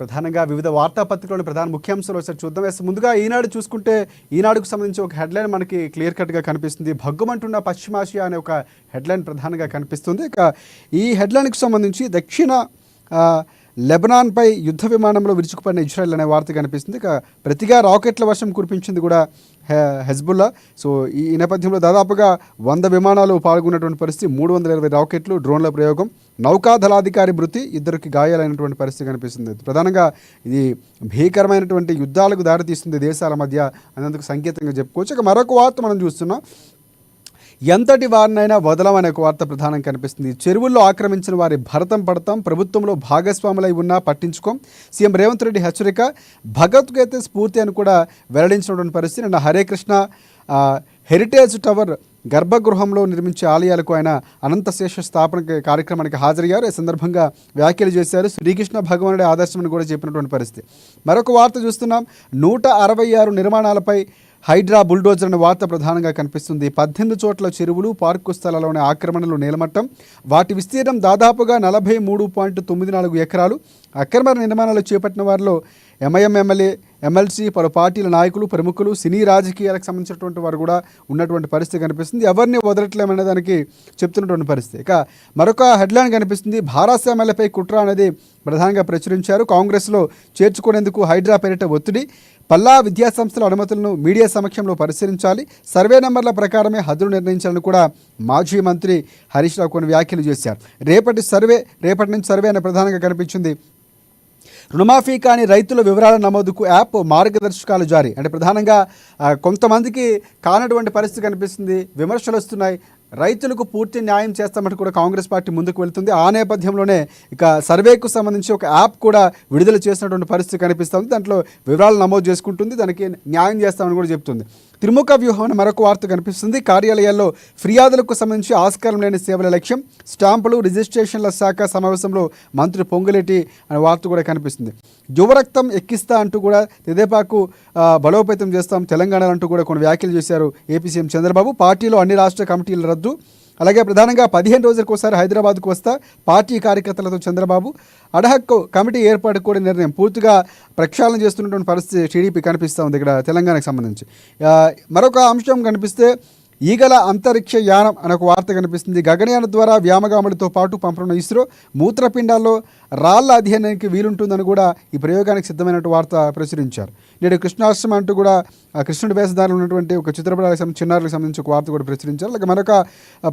ప్రధానంగా వివిధ వార్తాపత్రికలోని ప్రధాన ముఖ్యాంశాలు ఒకసారి చూద్దాం. ముందుగా ఈనాడు చూసుకుంటే ఈనాడుకు సంబంధించి ఒక హెడ్లైన్ మనకి క్లియర్ కట్గా కనిపిస్తుంది. భగ్గుమంటున్న పశ్చిమాసియా అనే ఒక హెడ్లైన్ ప్రధానంగా కనిపిస్తుంది. ఇక ఈ హెడ్లైన్కి సంబంధించి దక్షిణ లెబనాన్పై యుద్ధ విమానంలో విరుచుకుపడిన ఇజ్రాయెల్ అనే వార్త కనిపిస్తుంది. ఇక ప్రతిగా రాకెట్ల వర్షం కురిపించింది కూడా హెజ్బుల్లా. సో ఈ నేపథ్యంలో దాదాపుగా 100 విమానాలు పాల్గొన్నటువంటి పరిస్థితి, 320 రాకెట్లు, డ్రోన్ల ప్రయోగం, నౌకాదళాధికారి మృతి, 2 గాయాలైనటువంటి పరిస్థితి కనిపిస్తుంది. ప్రధానంగా ఇది భీకరమైనటువంటి యుద్ధాలకు దారితీస్తుంది దేశాల మధ్య అనేందుకు సంకేతంగా చెప్పుకోవచ్చు. ఇక మరొక వార్త మనం చూస్తున్నాం. ఎంతటి వారినైనా వదలమనే ఒక వార్త ప్రధానం కనిపిస్తుంది. చెరువుల్లో ఆక్రమించిన వారి భరతం పడతాం, ప్రభుత్వంలో భాగస్వాములై ఉన్నా పట్టించుకోం, సీఎం రేవంత్ రెడ్డి హెచ్చరిక. భగవద్గీత స్ఫూర్తి అని కూడా వెల్లడించినటువంటి పరిస్థితి. నిన్న హరే కృష్ణ హెరిటేజ్ టవర్ గర్భగృహంలో నిర్మించే ఆలయాలకు ఆయన అనంతశేష స్థాపన కార్యక్రమానికి హాజరయ్యారు. ఈ సందర్భంగా వ్యాఖ్యలు చేశారు. శ్రీకృష్ణ భగవానుడి ఆదర్శమని కూడా చెప్పినటువంటి పరిస్థితి. మరొక వార్త చూస్తున్నాం. 166 నిర్మాణాలపై హైడ్రా బుల్డోజర్ అనే వార్త ప్రధానంగా కనిపిస్తుంది. 18 చోట్ల చెరువులు, పార్కు స్థలాల్లోని ఆక్రమణలు నేలమట్టం, వాటి విస్తీర్ణం దాదాపుగా 43.94 ఎకరాలు. అక్రమ నిర్మాణాలు చేపట్టిన వారిలో ఎంఐఎం ఎమ్మెల్యే, ఎమ్మెల్సీ, పలు పార్టీల నాయకులు, ప్రముఖులు, సినీ రాజకీయాలకు సంబంధించినటువంటి వారు కూడా ఉన్నటువంటి పరిస్థితి కనిపిస్తుంది. ఎవరిని వదలట్లేమనే దానికి చెప్తున్నటువంటి పరిస్థితి. ఇక మరొక హెడ్లైన్ కనిపిస్తుంది. భారస్వామ్యాలపై కుట్ర అనేది ప్రధానంగా ప్రచురించారు. కాంగ్రెస్లో చేర్చుకునేందుకు హైడ్రా పేరిట ఒత్తిడి, పల్లా విద్యాసంస్థల అనుమతులను మీడియా సమక్షంలో పరిశీలించాలి, సర్వే నెంబర్ల ప్రకారమే హద్దులు నిర్ణయించాలని కూడా మాజీ మంత్రి హరీష్ రావు కొన్ని వ్యాఖ్యలు చేశారు. రేపటి నుంచి సర్వే అనే ప్రధానంగా కనిపించింది. రుణమాఫీ కాని రైతుల వివరాల నమోదుకు యాప్, మార్గదర్శకాలు జారీ. అంటే ప్రధానంగా కొంతమందికి కానటువంటి పరిస్థితి కనిపిస్తుంది. విమర్శలు వస్తున్నాయి. రైతులకు పూర్తి న్యాయం చేస్తామంటూ కూడా కాంగ్రెస్ పార్టీ ముందుకు వెళ్తుంది. ఆ నేపథ్యంలోనే ఇక సర్వేకు సంబంధించి ఒక యాప్ కూడా విడుదల చేసినటువంటి పరిస్థితి కనిపిస్తుంది. దాంట్లో వివరాలు నమోదు చేసుకుంటుంది, దానికి న్యాయం చేస్తామని కూడా చెప్తుంది. త్రిముఖ వ్యూహం అని మరొక వార్త కనిపిస్తుంది. కార్యాలయాల్లో ఫిర్యాదులకు సంబంధించి ఆస్కారం లేని సేవల లక్ష్యం, స్టాంపులు, రిజిస్ట్రేషన్ల శాఖ సమావేశంలో మంత్రి పొంగులేటి అనే వార్త కూడా కనిపిస్తుంది. యువరక్తం ఎక్కిస్తా అంటూ కూడా తెదేపాకు బలోపేతం చేస్తాం తెలంగాణ అంటూ కూడా కొన్ని వ్యాఖ్యలు చేశారు ఏపీ సీఎం చంద్రబాబు. పార్టీలో అన్ని రాష్ట్ర కమిటీల రద్దు, అలాగే ప్రధానంగా 15 రోజులకు ఒకసారి హైదరాబాద్కు వస్తా పార్టీ కార్యకర్తలతో చంద్రబాబు. అడహక్ కమిటీ ఏర్పాటు కూడా నిర్ణయం, పూర్తిగా ప్రక్షాళన చేస్తున్నటువంటి పరిస్థితి టీడీపీ కనిపిస్తూ ఉంది ఇక్కడ తెలంగాణకు సంబంధించి. మరొక అంశం కనిపిస్తే ఈగల అంతరిక్ష యానం అనే ఒక వార్త కనిపిస్తుంది. గగనయానం ద్వారా వ్యామగాములతో పాటు పంపనున్న ఇస్రో, మూత్రపిండాల్లో రాళ్ల అధ్యయనానికి వీలుంటుందని కూడా ఈ ప్రయోగానికి సిద్ధమైనట్టు వార్త ప్రచురించారు. నేడు కృష్ణాష్టమి అంటూ కూడా కృష్ణుడి వేషధారులు ఉన్నటువంటి ఒక చిత్రపటాలకు సంబంధించి చిన్నారులకు సంబంధించి ఒక వార్త కూడా ప్రచురించారు. అలాగే మరొక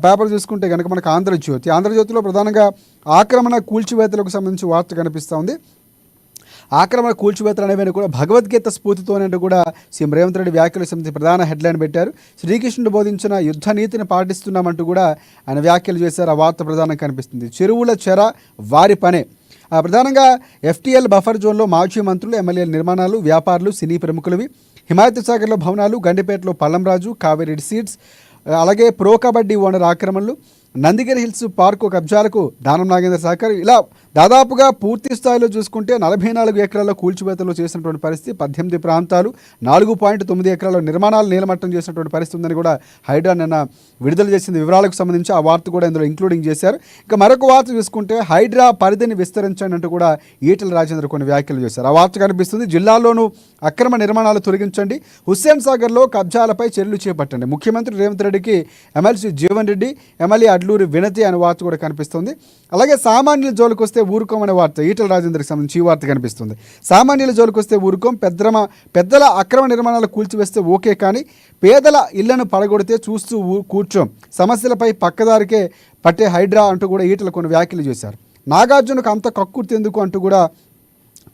పేపర్ చూసుకుంటే కనుక మనకు ఆంధ్రజ్యోతిలో ప్రధానంగా ఆక్రమణ కూల్చివేతలకు సంబంధించి వార్త కనిపిస్తూ ఉంది. ఆక్రమణ కూల్చివేతలు అనేవి కూడా భగవద్గీత స్ఫూర్తితోనే కూడా సీఎం రేవంత్ రెడ్డి వ్యాఖ్యలకు సంబంధించి ప్రధాన హెడ్లైన్ పెట్టారు. శ్రీకృష్ణుడు బోధించిన యుద్ధ నీతిని పాటిస్తున్నామంటూ కూడా ఆయన వ్యాఖ్యలు చేశారు. ఆ వార్త ప్రధానంగా కనిపిస్తుంది. చెరువుల చెర వారి పనే. ప్రధానంగా FTL బఫర్ జోన్లో మాజీ మంత్రులు, ఎమ్మెల్యేల నిర్మాణాలు, వ్యాపారులు, సినీ ప్రముఖులవి. హిమాయత్ సాగర్లో భవనాలు, గండిపేటలో పల్లంరాజు, కావేరీ సీడ్స్, అలాగే ప్రో కబడ్డీ ఓనర్ ఆక్రమణలు, నందిగిరి హిల్స్ పార్కు కబ్జాలకు దానం నాగేంద్ర సహకారం. ఇలా దాదాపుగా పూర్తి స్థాయిలో చూసుకుంటే 44 ఎకరాల్లో కూల్చివేతలు చేసినటువంటి పరిస్థితి, 18 ప్రాంతాలు, 4.9 ఎకరాల్లో నిర్మాణాలు నీలమట్టం చేసినటువంటి పరిస్థితి ఉందని కూడా హైడ్రా నిన్న విడుదల చేసింది. వివరాలకు సంబంధించి ఆ వార్త కూడా ఇందులో ఇంక్లూడింగ్ చేశారు. ఇక మరొక వార్త చూసుకుంటే హైడ్రా పరిధిని విస్తరించండి అంటూ కూడా ఈటెల రాజేంద్ర కొన్ని వ్యాఖ్యలు చేశారు. ఆ వార్త కనిపిస్తుంది. జిల్లాల్లోనూ అక్రమ నిర్మాణాలు తొలగించండి, హుస్సేన్ సాగర్లో కబ్జాలపై చర్యలు చేపట్టండి. ముఖ్యమంత్రి రేవంత్ రెడ్డికి ఎమ్మెల్సీ జీవన్ రెడ్డి, ఎమ్మెల్యే అడ్లూరి వినతి అనే వార్త కూడా కనిపిస్తుంది. అలాగే సామాన్యుల జోలికి వస్తే ఊరుకోమనే వార్త ఈటెల రాజేంద్రకి సంబంధించి ఈ వార్త కనిపిస్తుంది. సామాన్యుల జోలికి వస్తే ఊరుకోం, పెద్దల అక్రమ నిర్మాణాలు కూల్చివేస్తే ఓకే, కానీ పేదల ఇళ్లను పడగొడితే చూస్తూ కూర్చోం, సమస్యలపై పక్కదారికే పట్టే హైడ్రా అంటూ కూడా ఈటెల కొన్ని వ్యాఖ్యలు చేశారు. నాగార్జునకు అంత కక్కుర్తి ఎందుకు అంటూ కూడా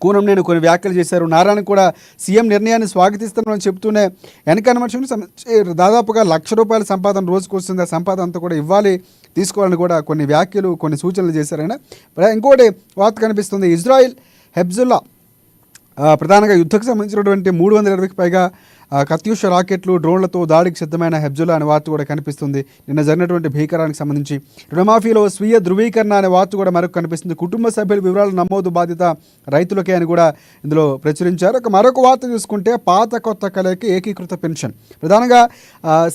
కూనం నేను కొన్ని వ్యాఖ్యలు చేశారు. నారాయణ కూడా సీఎం నిర్ణయాన్ని స్వాగతిస్తామని చెప్తూనే వెనకన్న మనుషులు దాదాపుగా ₹1,00,000 సంపాదన రోజుకు వస్తుంది, ఆ సంపాదన అంతా కూడా ఇవ్వాలి, తీసుకోవాలని కూడా కొన్ని వ్యాఖ్యలు, కొన్ని సూచనలు చేశారైనా. ఇంకోటి వార్త కనిపిస్తుంది. ఇజ్రాయిల్ హెజ్బుల్లా ప్రధానంగా యుద్ధకు సంబంధించినటువంటి 320కి పైగా కత్యూష రాకెట్లు, డ్రోన్లతో దాడికి సిద్ధమైన హెజ్బుల్లా అనే వార్త కూడా కనిపిస్తుంది. నిన్న జరిగినటువంటి భీకరానికి సంబంధించి రుణమాఫీలో స్వీయ ధృవీకరణ అనే వార్త కూడా మరొక కనిపిస్తుంది. కుటుంబ సభ్యుల వివరాల నమోదు బాధ్యత రైతులకే అని కూడా ఇందులో ప్రచురించారు. మరొక వార్త చూసుకుంటే పాత కొత్త కలయిక ఏకీకృత పెన్షన్. ప్రధానంగా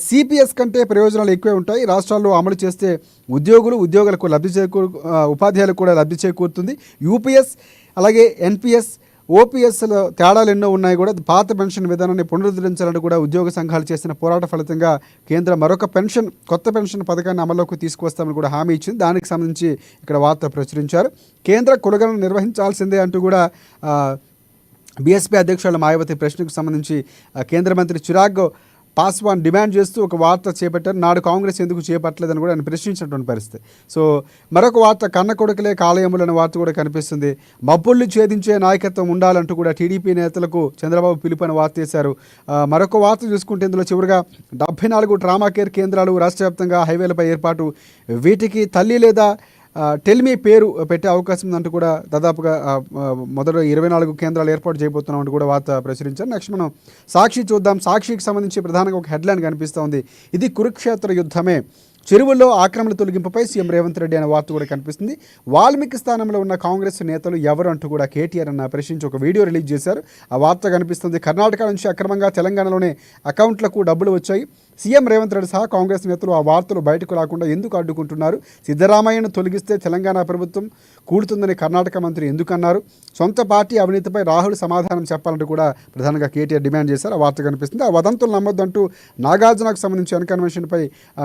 CPS కంటే ప్రయోజనాలు ఎక్కువే ఉంటాయి. రాష్ట్రాల్లో అమలు చేస్తే ఉద్యోగులకు లబ్ధి చేకూరు, ఉపాధ్యాయులకు కూడా లబ్ధి చేకూరుతుంది. UPS అలాగే ఎన్పిఎస్ ఓపీఎస్లో తేడాలు ఎన్నో ఉన్నాయి కూడా. పాత పెన్షన్ విధానాన్ని పునరుద్ధరించాలని కూడా ఉద్యోగ సంఘాలు చేసిన పోరాట ఫలితంగా కేంద్రం మరొక కొత్త పెన్షన్ పథకాన్ని అమల్లోకి తీసుకొస్తామని కూడా హామీ ఇచ్చింది. దానికి సంబంధించి ఇక్కడ వార్త ప్రచురించారు. కేంద్ర కొనుగోలు నిర్వహించాల్సిందే అంటూ కూడా బీఎస్పీ అధ్యక్షురాలు మాయావతి ప్రశ్నకు సంబంధించి కేంద్ర మంత్రి చిరాగ్ పాస్వాన్ డిమాండ్ చేస్తూ ఒక వార్త చేపట్టారు. నాడు కాంగ్రెస్ ఎందుకు చేపట్టలేదని కూడా ఆయన ప్రశ్నించినటువంటి పరిస్థితి. సో మరొక వార్త కన్న కొడుకులే కాలయములు అనే వార్త కూడా కనిపిస్తుంది. మబ్బుల్ని ఛేదించే నాయకత్వం ఉండాలంటూ కూడా టీడీపీ నేతలకు చంద్రబాబు పిలుపుని వార్త చేశారు. మరొక వార్త చూసుకుంటే ఇందులో చివరిగా 74 ట్రామా కేర్ కేంద్రాలు రాష్ట్ర వ్యాప్తంగా హైవేలపై ఏర్పాటు, వీటికి తల్లి లేదా టెల్మీ పేరు పెట్టే అవకాశం ఉందంటూ కూడా దాదాపుగా మొదట 24 కేంద్రాలు ఏర్పాటు చేయబోతున్నామంటూ కూడా వార్త ప్రచురించారు. నెక్స్ట్ మనం సాక్షి చూద్దాం. సాక్షికి సంబంధించి ప్రధానంగా ఒక హెడ్లైన్ కనిపిస్తోంది. ఇది కురుక్షేత్ర యుద్ధమే, చెరువుల్లో ఆక్రమణ తొలగింపుపై సీఎం రేవంత్ రెడ్డి అనే వార్త కూడా కనిపిస్తుంది. వాల్మీకి స్థానంలో ఉన్న కాంగ్రెస్ నేతలు ఎవరు అంటూ కూడా కేటీఆర్ అన్న ప్రశ్నించి ఒక వీడియో రిలీజ్ చేశారు. ఆ వార్త కనిపిస్తుంది. కర్ణాటక నుంచి అక్రమంగా తెలంగాణలోనే అకౌంట్లకు డబ్బులు వచ్చాయి. సీఎం రేవంత్ రెడ్డి సహా కాంగ్రెస్ నేతలు ఆ వార్తలు బయటకు రాకుండా ఎందుకు అడ్డుకుంటున్నారు? సిద్ధరామయ్యను తొలగిస్తే తెలంగాణ ప్రభుత్వం కూడుతుందని కర్ణాటక మంత్రి ఎందుకన్నారు? సొంత పార్టీ అవినీతిపై రాహుల్ సమాధానం చెప్పాలంటూ కూడా ప్రధానంగా కేటీఆర్ డిమాండ్ చేశారు. ఆ వార్త కనిపిస్తుంది. ఆ వదంతులు నమ్మొద్దంటూ నాగార్జునకు సంబంధించి అన్కన్వెన్షన్పై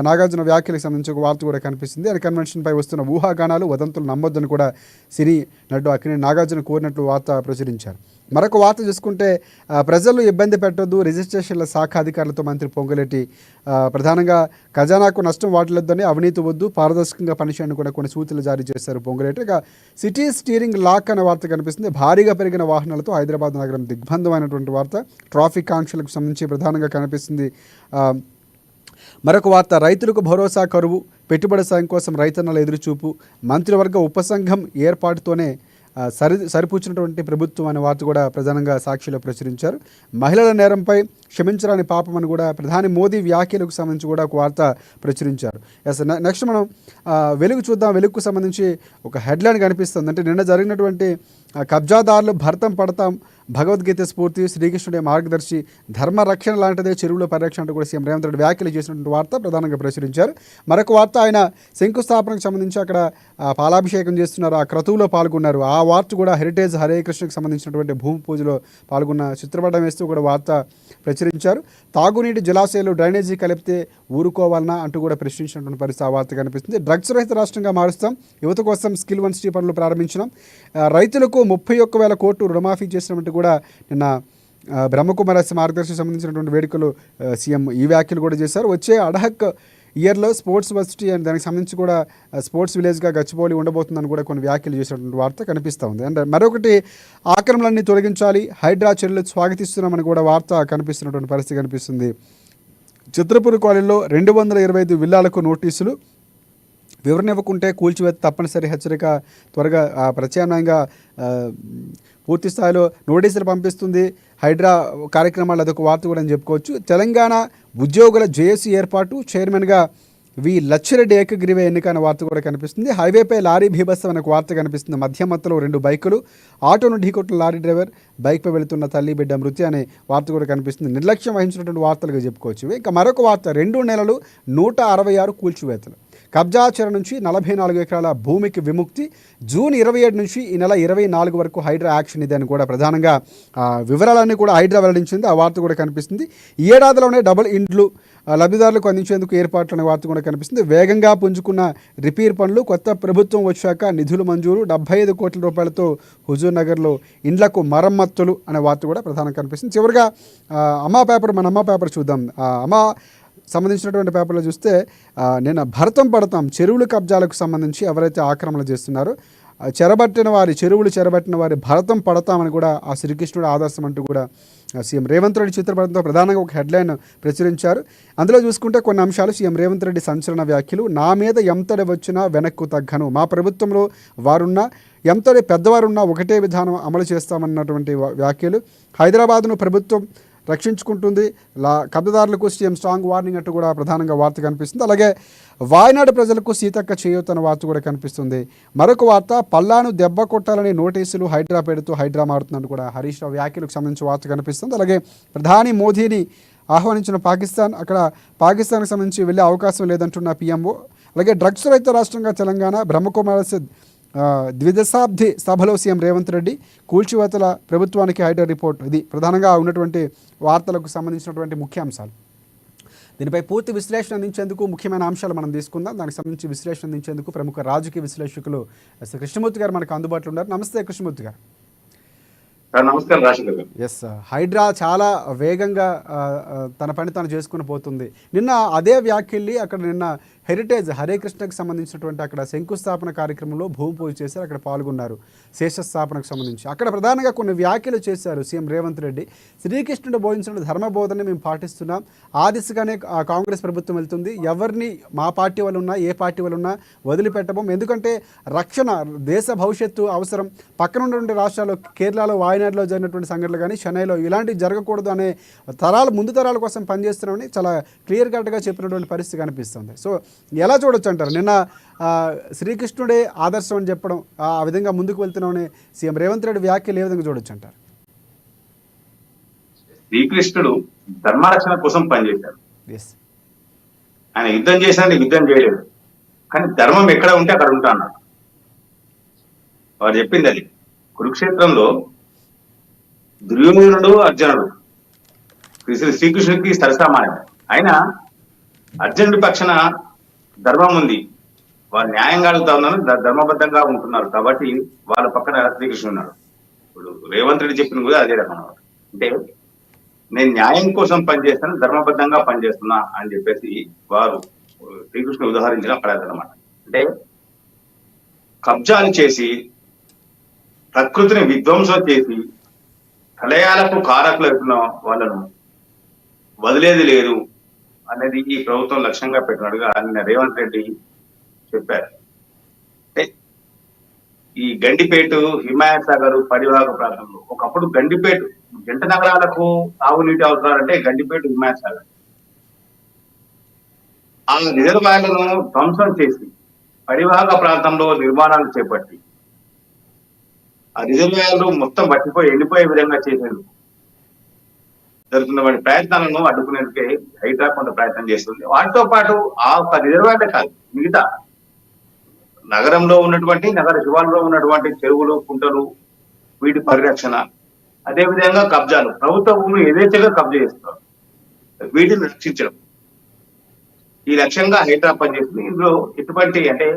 నాగార్జున వ్యాఖ్యలకు సంబంధించి ఒక వార్త కూడా కనిపిస్తుంది. అన్కన్వెన్షన్పై వస్తున్న ఊహాగానాలు వదంతులు నమ్మొద్దని కూడా సినీ నటు అక్కినేని నాగార్జున కోరినట్లు వార్త ప్రచురించారు. మరొక వార్త చూసుకుంటే ప్రజలు ఇబ్బంది పెట్టొద్దు, రిజిస్ట్రేషన్ల శాఖ అధికారులతో మంత్రి పొంగులేటి ప్రధానంగా ఖజానాకు నష్టం వాటిల్లొద్దని, అవినీతి వద్దు, పారదర్శకంగా పనిచేయని కూడా కొన్ని సూచనలు జారీ చేశారు పొంగులేటి. ఇక సిటీ స్టీరింగ్ లాక్ అనే వార్త కనిపిస్తుంది. భారీగా పెరిగిన వాహనాలతో హైదరాబాద్ నగరం దిగ్బంధమైనటువంటి వార్త. ట్రాఫిక్ ఆంక్షలకు సంబంధించి ప్రధానంగా కనిపిస్తుంది. మరొక వార్త రైతులకు భరోసా కరువు, పెట్టుబడి సాయం కోసం రైతన్నల ఎదురుచూపు, మంత్రివర్గ ఉపసంఘం ఏర్పాటుతోనే సరిపూచినటువంటి ప్రభుత్వం అనే వార్త కూడా ప్రధానంగా సాక్షిలో ప్రచురించారు. మహిళల నేరంపై క్షమించరాని పాపం అని కూడా ప్రధాని మోదీ వ్యాఖ్యలకు సంబంధించి కూడా ఒక వార్త ప్రచురించారు. నెక్స్ట్ మనం వెలుగు చూద్దాం. వెలుగుకు సంబంధించి ఒక హెడ్లైన్ కనిపిస్తుంది. అంటే నిన్న జరిగినటువంటి కబ్జాదారులు భరతం పడతాం, భగవద్గీత స్ఫూర్తి, శ్రీకృష్ణుడే మార్గదర్శి, ధర్మ రక్షణ లాంటిదే చెరువుల పరిరక్షణ అంటూ కూడా సీఎం రేవంత్ రెడ్డి వ్యాఖ్యలు చేసినటువంటి వార్త ప్రధానంగా ప్రచురించారు. మరొక వార్త ఆయన శంకుస్థాపనకు సంబంధించి అక్కడ పాలాభిషేకం చేస్తున్నారు, ఆ క్రతువులో పాల్గొన్నారు. ఆ వార్త కూడా హెరిటేజ్ హరే కృష్ణకు సంబంధించినటువంటి భూమి పూజలో పాల్గొన్న చిత్రపటం వేస్తూ కూడా వార్త ప్రచురించారు. తాగునీటి జలాశయాలు డ్రైనేజీ కలిపితే ఊరుకోవాలన్నా అంటూ కూడా ప్రశ్నించినటువంటి పరిస్థితి ఆ వార్త కనిపిస్తుంది. డ్రగ్స్ రహిత రాష్ట్రంగా మారుస్తాం, యువత కోసం స్కిల్ 1 స్టీ పనులు ప్రారంభించినాం, రైతులకు 31,000 కోట్లు రుణమాఫీ చేసినట్టు కూడా నిన్న బ్రహ్మకుమారస్ మార్గదర్శికి సంబంధించినటువంటి వేడుకలు సీఎం ఈ వ్యాఖ్యలు కూడా చేశారు. వచ్చే అడహక్ ఇయర్లో స్పోర్ట్స్ వర్సిటీ అండ్ దానికి సంబంధించి కూడా స్పోర్ట్స్ విలేజ్గా గచ్చిబౌలి ఉండబోతుందని కూడా కొన్ని వ్యాఖ్యలు చేసినటువంటి వార్త కనిపిస్తూ ఉంది. అండ్ మరొకటి, ఆక్రమణలన్నీ తొలగించాలి, హైడ్రా చర్యలు స్వాగతిస్తున్నామని కూడా వార్త కనిపిస్తున్నటువంటి పరిస్థితి కనిపిస్తుంది. చిత్రపూర్ కాలనీలో 225 విల్లాలకు నోటీసులు, వివరణ ఇవ్వకుంటే కూల్చివేత తప్పనిసరి హెచ్చరిక, త్వరగా ప్రత్యామ్నాయంగా పూర్తి స్థాయిలో నోటీసులు పంపిస్తుంది హైడ్రా కార్యక్రమాలు. అదొక వార్త కూడా అని చెప్పుకోవచ్చు. తెలంగాణ ఉద్యోగుల జేఏసీ ఏర్పాటు, చైర్మన్గా వి లచ్చిరెడ్డి ఏకగ్రీవ ఎన్నిక అనే వార్త కూడా కనిపిస్తుంది. హైవేపై లారీ బీభత్సం అనే వార్త కనిపిస్తుంది. మధ్యమత్తులో 2 బైకులు, ఆటోను ఢీకొట్టిన లారీ డ్రైవర్, బైక్పై వెళుతున్న తల్లి బిడ్డ మృతి అనే వార్త కూడా కనిపిస్తుంది. నిర్లక్ష్యం వహించినటువంటి వార్తలుగా చెప్పుకోవచ్చు. ఇక మరొక వార్త, 2 నెలలు 166 కూల్చివేతలు, కబ్జాచరణ నుంచి 44 ఎకరాల భూమికి విముక్తి, జూన్ 27 నుంచి ఈ నెల 24 వరకు హైడ్రా యాక్షన్ ఇది అని కూడా ప్రధానంగా వివరాలన్నీ కూడా హైడ్రా వెల్లడించింది. ఆ వార్త కూడా కనిపిస్తుంది. ఈ ఏడాదిలోనే డబుల్ ఇండ్లు లబ్ధిదారులకు అందించేందుకు ఏర్పాట్లు అనే వార్త కూడా కనిపిస్తుంది. వేగంగా పుంజుకున్న రిపేర్ పనులు, కొత్త ప్రభుత్వం వచ్చాక నిధులు మంజూరు, 75 కోట్ల రూపాయలతో హుజూర్ నగర్లో ఇండ్లకు మరమ్మతులు అనే వార్త కూడా ప్రధానంగా కనిపిస్తుంది. చివరిగా మన అమ్మా పేపర్ చూద్దాం. అమ్మా సంబంధించినటువంటి పేపర్లో చూస్తే నిన్న భరతం పడతాం, చెరువుల కబ్జాలకు సంబంధించి ఎవరైతే ఆక్రమణ చేస్తున్నారో చెరువులు చెరబట్టిన వారి భరతం పడతామని కూడా ఆ శ్రీకృష్ణుడు ఆదర్శం అంటూ కూడా సీఎం రేవంత్ రెడ్డి చిత్రపటంతో ప్రధానంగా ఒక హెడ్లైన్ ప్రచురించారు. అందులో చూసుకుంటే కొన్ని అంశాలు, సీఎం రేవంత్ రెడ్డి సంచలన వ్యాఖ్యలు, నా మీద ఎంతటి వచ్చినా వెనక్కు తగ్గను, మా ప్రభుత్వంలో వారున్నా ఎంతటి పెద్దవారున్నా ఒకటే విధానం అమలు చేస్తామన్నటువంటి వ్యాఖ్యలు, హైదరాబాద్ను ప్రభుత్వం రక్షించుకుంటుంది, కబ్జాదారులకు సీఎం స్ట్రాంగ్ వార్నింగ్ అంటూ కూడా ప్రధానంగా వార్త కనిపిస్తుంది. అలాగే వాయనాడు ప్రజలకు సీతక్క చేయొద్దన్న వార్త కూడా కనిపిస్తుంది. మరొక వార్త, పల్లాను దెబ్బ కొట్టాలని నోటీసులు, హైడ్రా పేరుతో హైడ్రా మారుతుందని కూడా హరీష్ రావు వ్యాఖ్యలకు సంబంధించి వార్త కనిపిస్తుంది. అలాగే ప్రధాని మోదీని ఆహ్వానించిన పాకిస్తాన్, అక్కడ పాకిస్తాన్కి సంబంధించి వెళ్ళే అవకాశం లేదంటున్న పీఎంఓ. అలాగే డ్రగ్స్ రహిత రాష్ట్రంగా తెలంగాణ, బ్రహ్మకుమారస్ ద్విదశాబ్ది సభలో సీఎం రేవంత్ రెడ్డి కూల్చివేతల ప్రభుత్వానికి హైడ్రా రిపోర్ట్. ఇది ప్రధానంగా ఉన్నటువంటి వార్తలకు సంబంధించినటువంటి ముఖ్యాంశాలు. దీనిపై పూర్తి విశ్లేషణ అందించేందుకు ముఖ్యమైన అంశాలు మనం తీసుకుందాం. దానికి సంబంధించి విశ్లేషణ అందించేందుకు ప్రముఖ రాజకీయ విశ్లేషకులు కృష్ణమూర్తి గారు మనకు అందుబాటులో ఉన్నారు. నమస్తే కృష్ణమూర్తి గారు. నమస్కారం రాజశేఖర్ గారు. ఎస్, హైడ్రా చాలా వేగంగా తన పని తాను చేసుకుని పోతుంది. నిన్న అదే వ్యాఖ్యల్ని అక్కడ నిన్న హెరిటేజ్ హరే కృష్ణకు సంబంధించినటువంటి అక్కడ శంకుస్థాపన కార్యక్రమంలో భూమి పూజ చేశారు, అక్కడ పాల్గొన్నారు. శేషస్థాపనకు సంబంధించి అక్కడ ప్రధానంగా కొన్ని వ్యాఖ్యలు చేశారు సీఎం రేవంత్ రెడ్డి. శ్రీకృష్ణుడు బోధించిన ధర్మబోధనని మేము పాటిస్తున్నాం, ఆ దిశగానే కాంగ్రెస్ ప్రభుత్వం వెళ్తుంది, ఎవరిని మా పార్టీ వాళ్ళు ఉన్నా ఏ పార్టీ వాళ్ళు ఉన్నా వదిలిపెట్టబోం, ఎందుకంటే రక్షణ దేశ భవిష్యత్తు అవసరం. పక్కన ఉన్నటువంటి రాష్ట్రాల్లో కేరళలో వాయనాడులో జరిగినటువంటి సంఘటనలు కానీ చెన్నైలో ఇలాంటివి జరగకూడదు అనే ముందు తరాల కోసం పనిచేస్తున్నామని చాలా క్లియర్ కట్గా చెప్పినటువంటి పరిస్థితి కనిపిస్తుంది. సో ఎలా చూడొచ్చు అంటారు? నిన్న శ్రీకృష్ణుడే ఆదర్శం అని చెప్పడం, ఆ విధంగా ముందుకు వెళ్తున్నామని సీఎం రేవంత్ రెడ్డి వ్యాఖ్యలు ఏ విధంగా చూడొచ్చు అంటారు? శ్రీకృష్ణుడు ధర్మరక్షణ కోసం పనిచేశాడు. ఎస్, ఆయన యుద్ధం చేశాడు, యుద్ధం చేయలేదు, కానీ ధర్మం ఎక్కడ ఉంటే అక్కడ ఉంటా అన్నాడు. వారు చెప్పింది అది. కురుక్షేత్రంలో దుర్యోధనుడు అర్జునుడు శ్రీకృష్ణుడికి సరసమానం. ఆయన అర్జునుడి పక్షాన ధర్మం ఉంది, వాళ్ళు న్యాయంగా అడుగుతా ఉన్నారు, ధర్మబద్ధంగా ఉంటున్నారు కాబట్టి వాళ్ళ పక్కన శ్రీకృష్ణుడు ఉన్నాడు. ఇప్పుడు రేవంత్ రెడ్డి చెప్పిన కూడా అదే రకం. అంటే నేను న్యాయం కోసం పనిచేస్తాను, ధర్మబద్ధంగా పనిచేస్తున్నా అని చెప్పేసి వారు శ్రీకృష్ణుడు ఉదాహరించిన పడేదన్నమాట. అంటే కబ్జాలు చేసి ప్రకృతిని విధ్వంసం చేసి ప్రళయాలకు కారకులు అవుతున్న వాళ్ళను వదిలేది లేదు అనేది ఈ ప్రభుత్వం లక్ష్యంగా పెట్టినట్టుగా నిన్న రేవంత్ రెడ్డి చెప్పారు. అంటే ఈ గండిపేట హిమాయత్ సాగర్ పరివాహక ప్రాంతంలో ఒకప్పుడు గండిపేట జంట నగరాలకు తాగునీటి అవసరాలంటే గండిపేట హిమాయత్ సాగర్ ఆ రిజర్వాయర్లను ధ్వంసం చేసి పరివాహక ప్రాంతంలో నిర్మాణాలు చేపట్టి ఆ రిజర్వాయర్లు మొత్తం పట్టిపోయి ఎండిపోయే విధంగా చేసేందుకు జరుగుతున్న వాటి ప్రయత్నాలను అడ్డుకునేందుకే హైడ్రా కొంత ప్రయత్నం చేస్తుంది. వాటితో పాటు ఆ ఒక రిజర్వాయర్ కాదు, మిగతా నగరంలో ఉన్నటువంటి నగర శివార్లో ఉన్నటువంటి చెరువులు, కుంటలు, వీటి పరిరక్షణ, అదేవిధంగా కబ్జాలు, ప్రభుత్వ భూములు యథేచ్ఛగా కబ్జా చేస్తున్నారు, వీటిని రక్షించడం ఈ లక్ష్యంగా హైడ్రా పనిచేస్తుంది. ఇందులో ఎటువంటి అంటే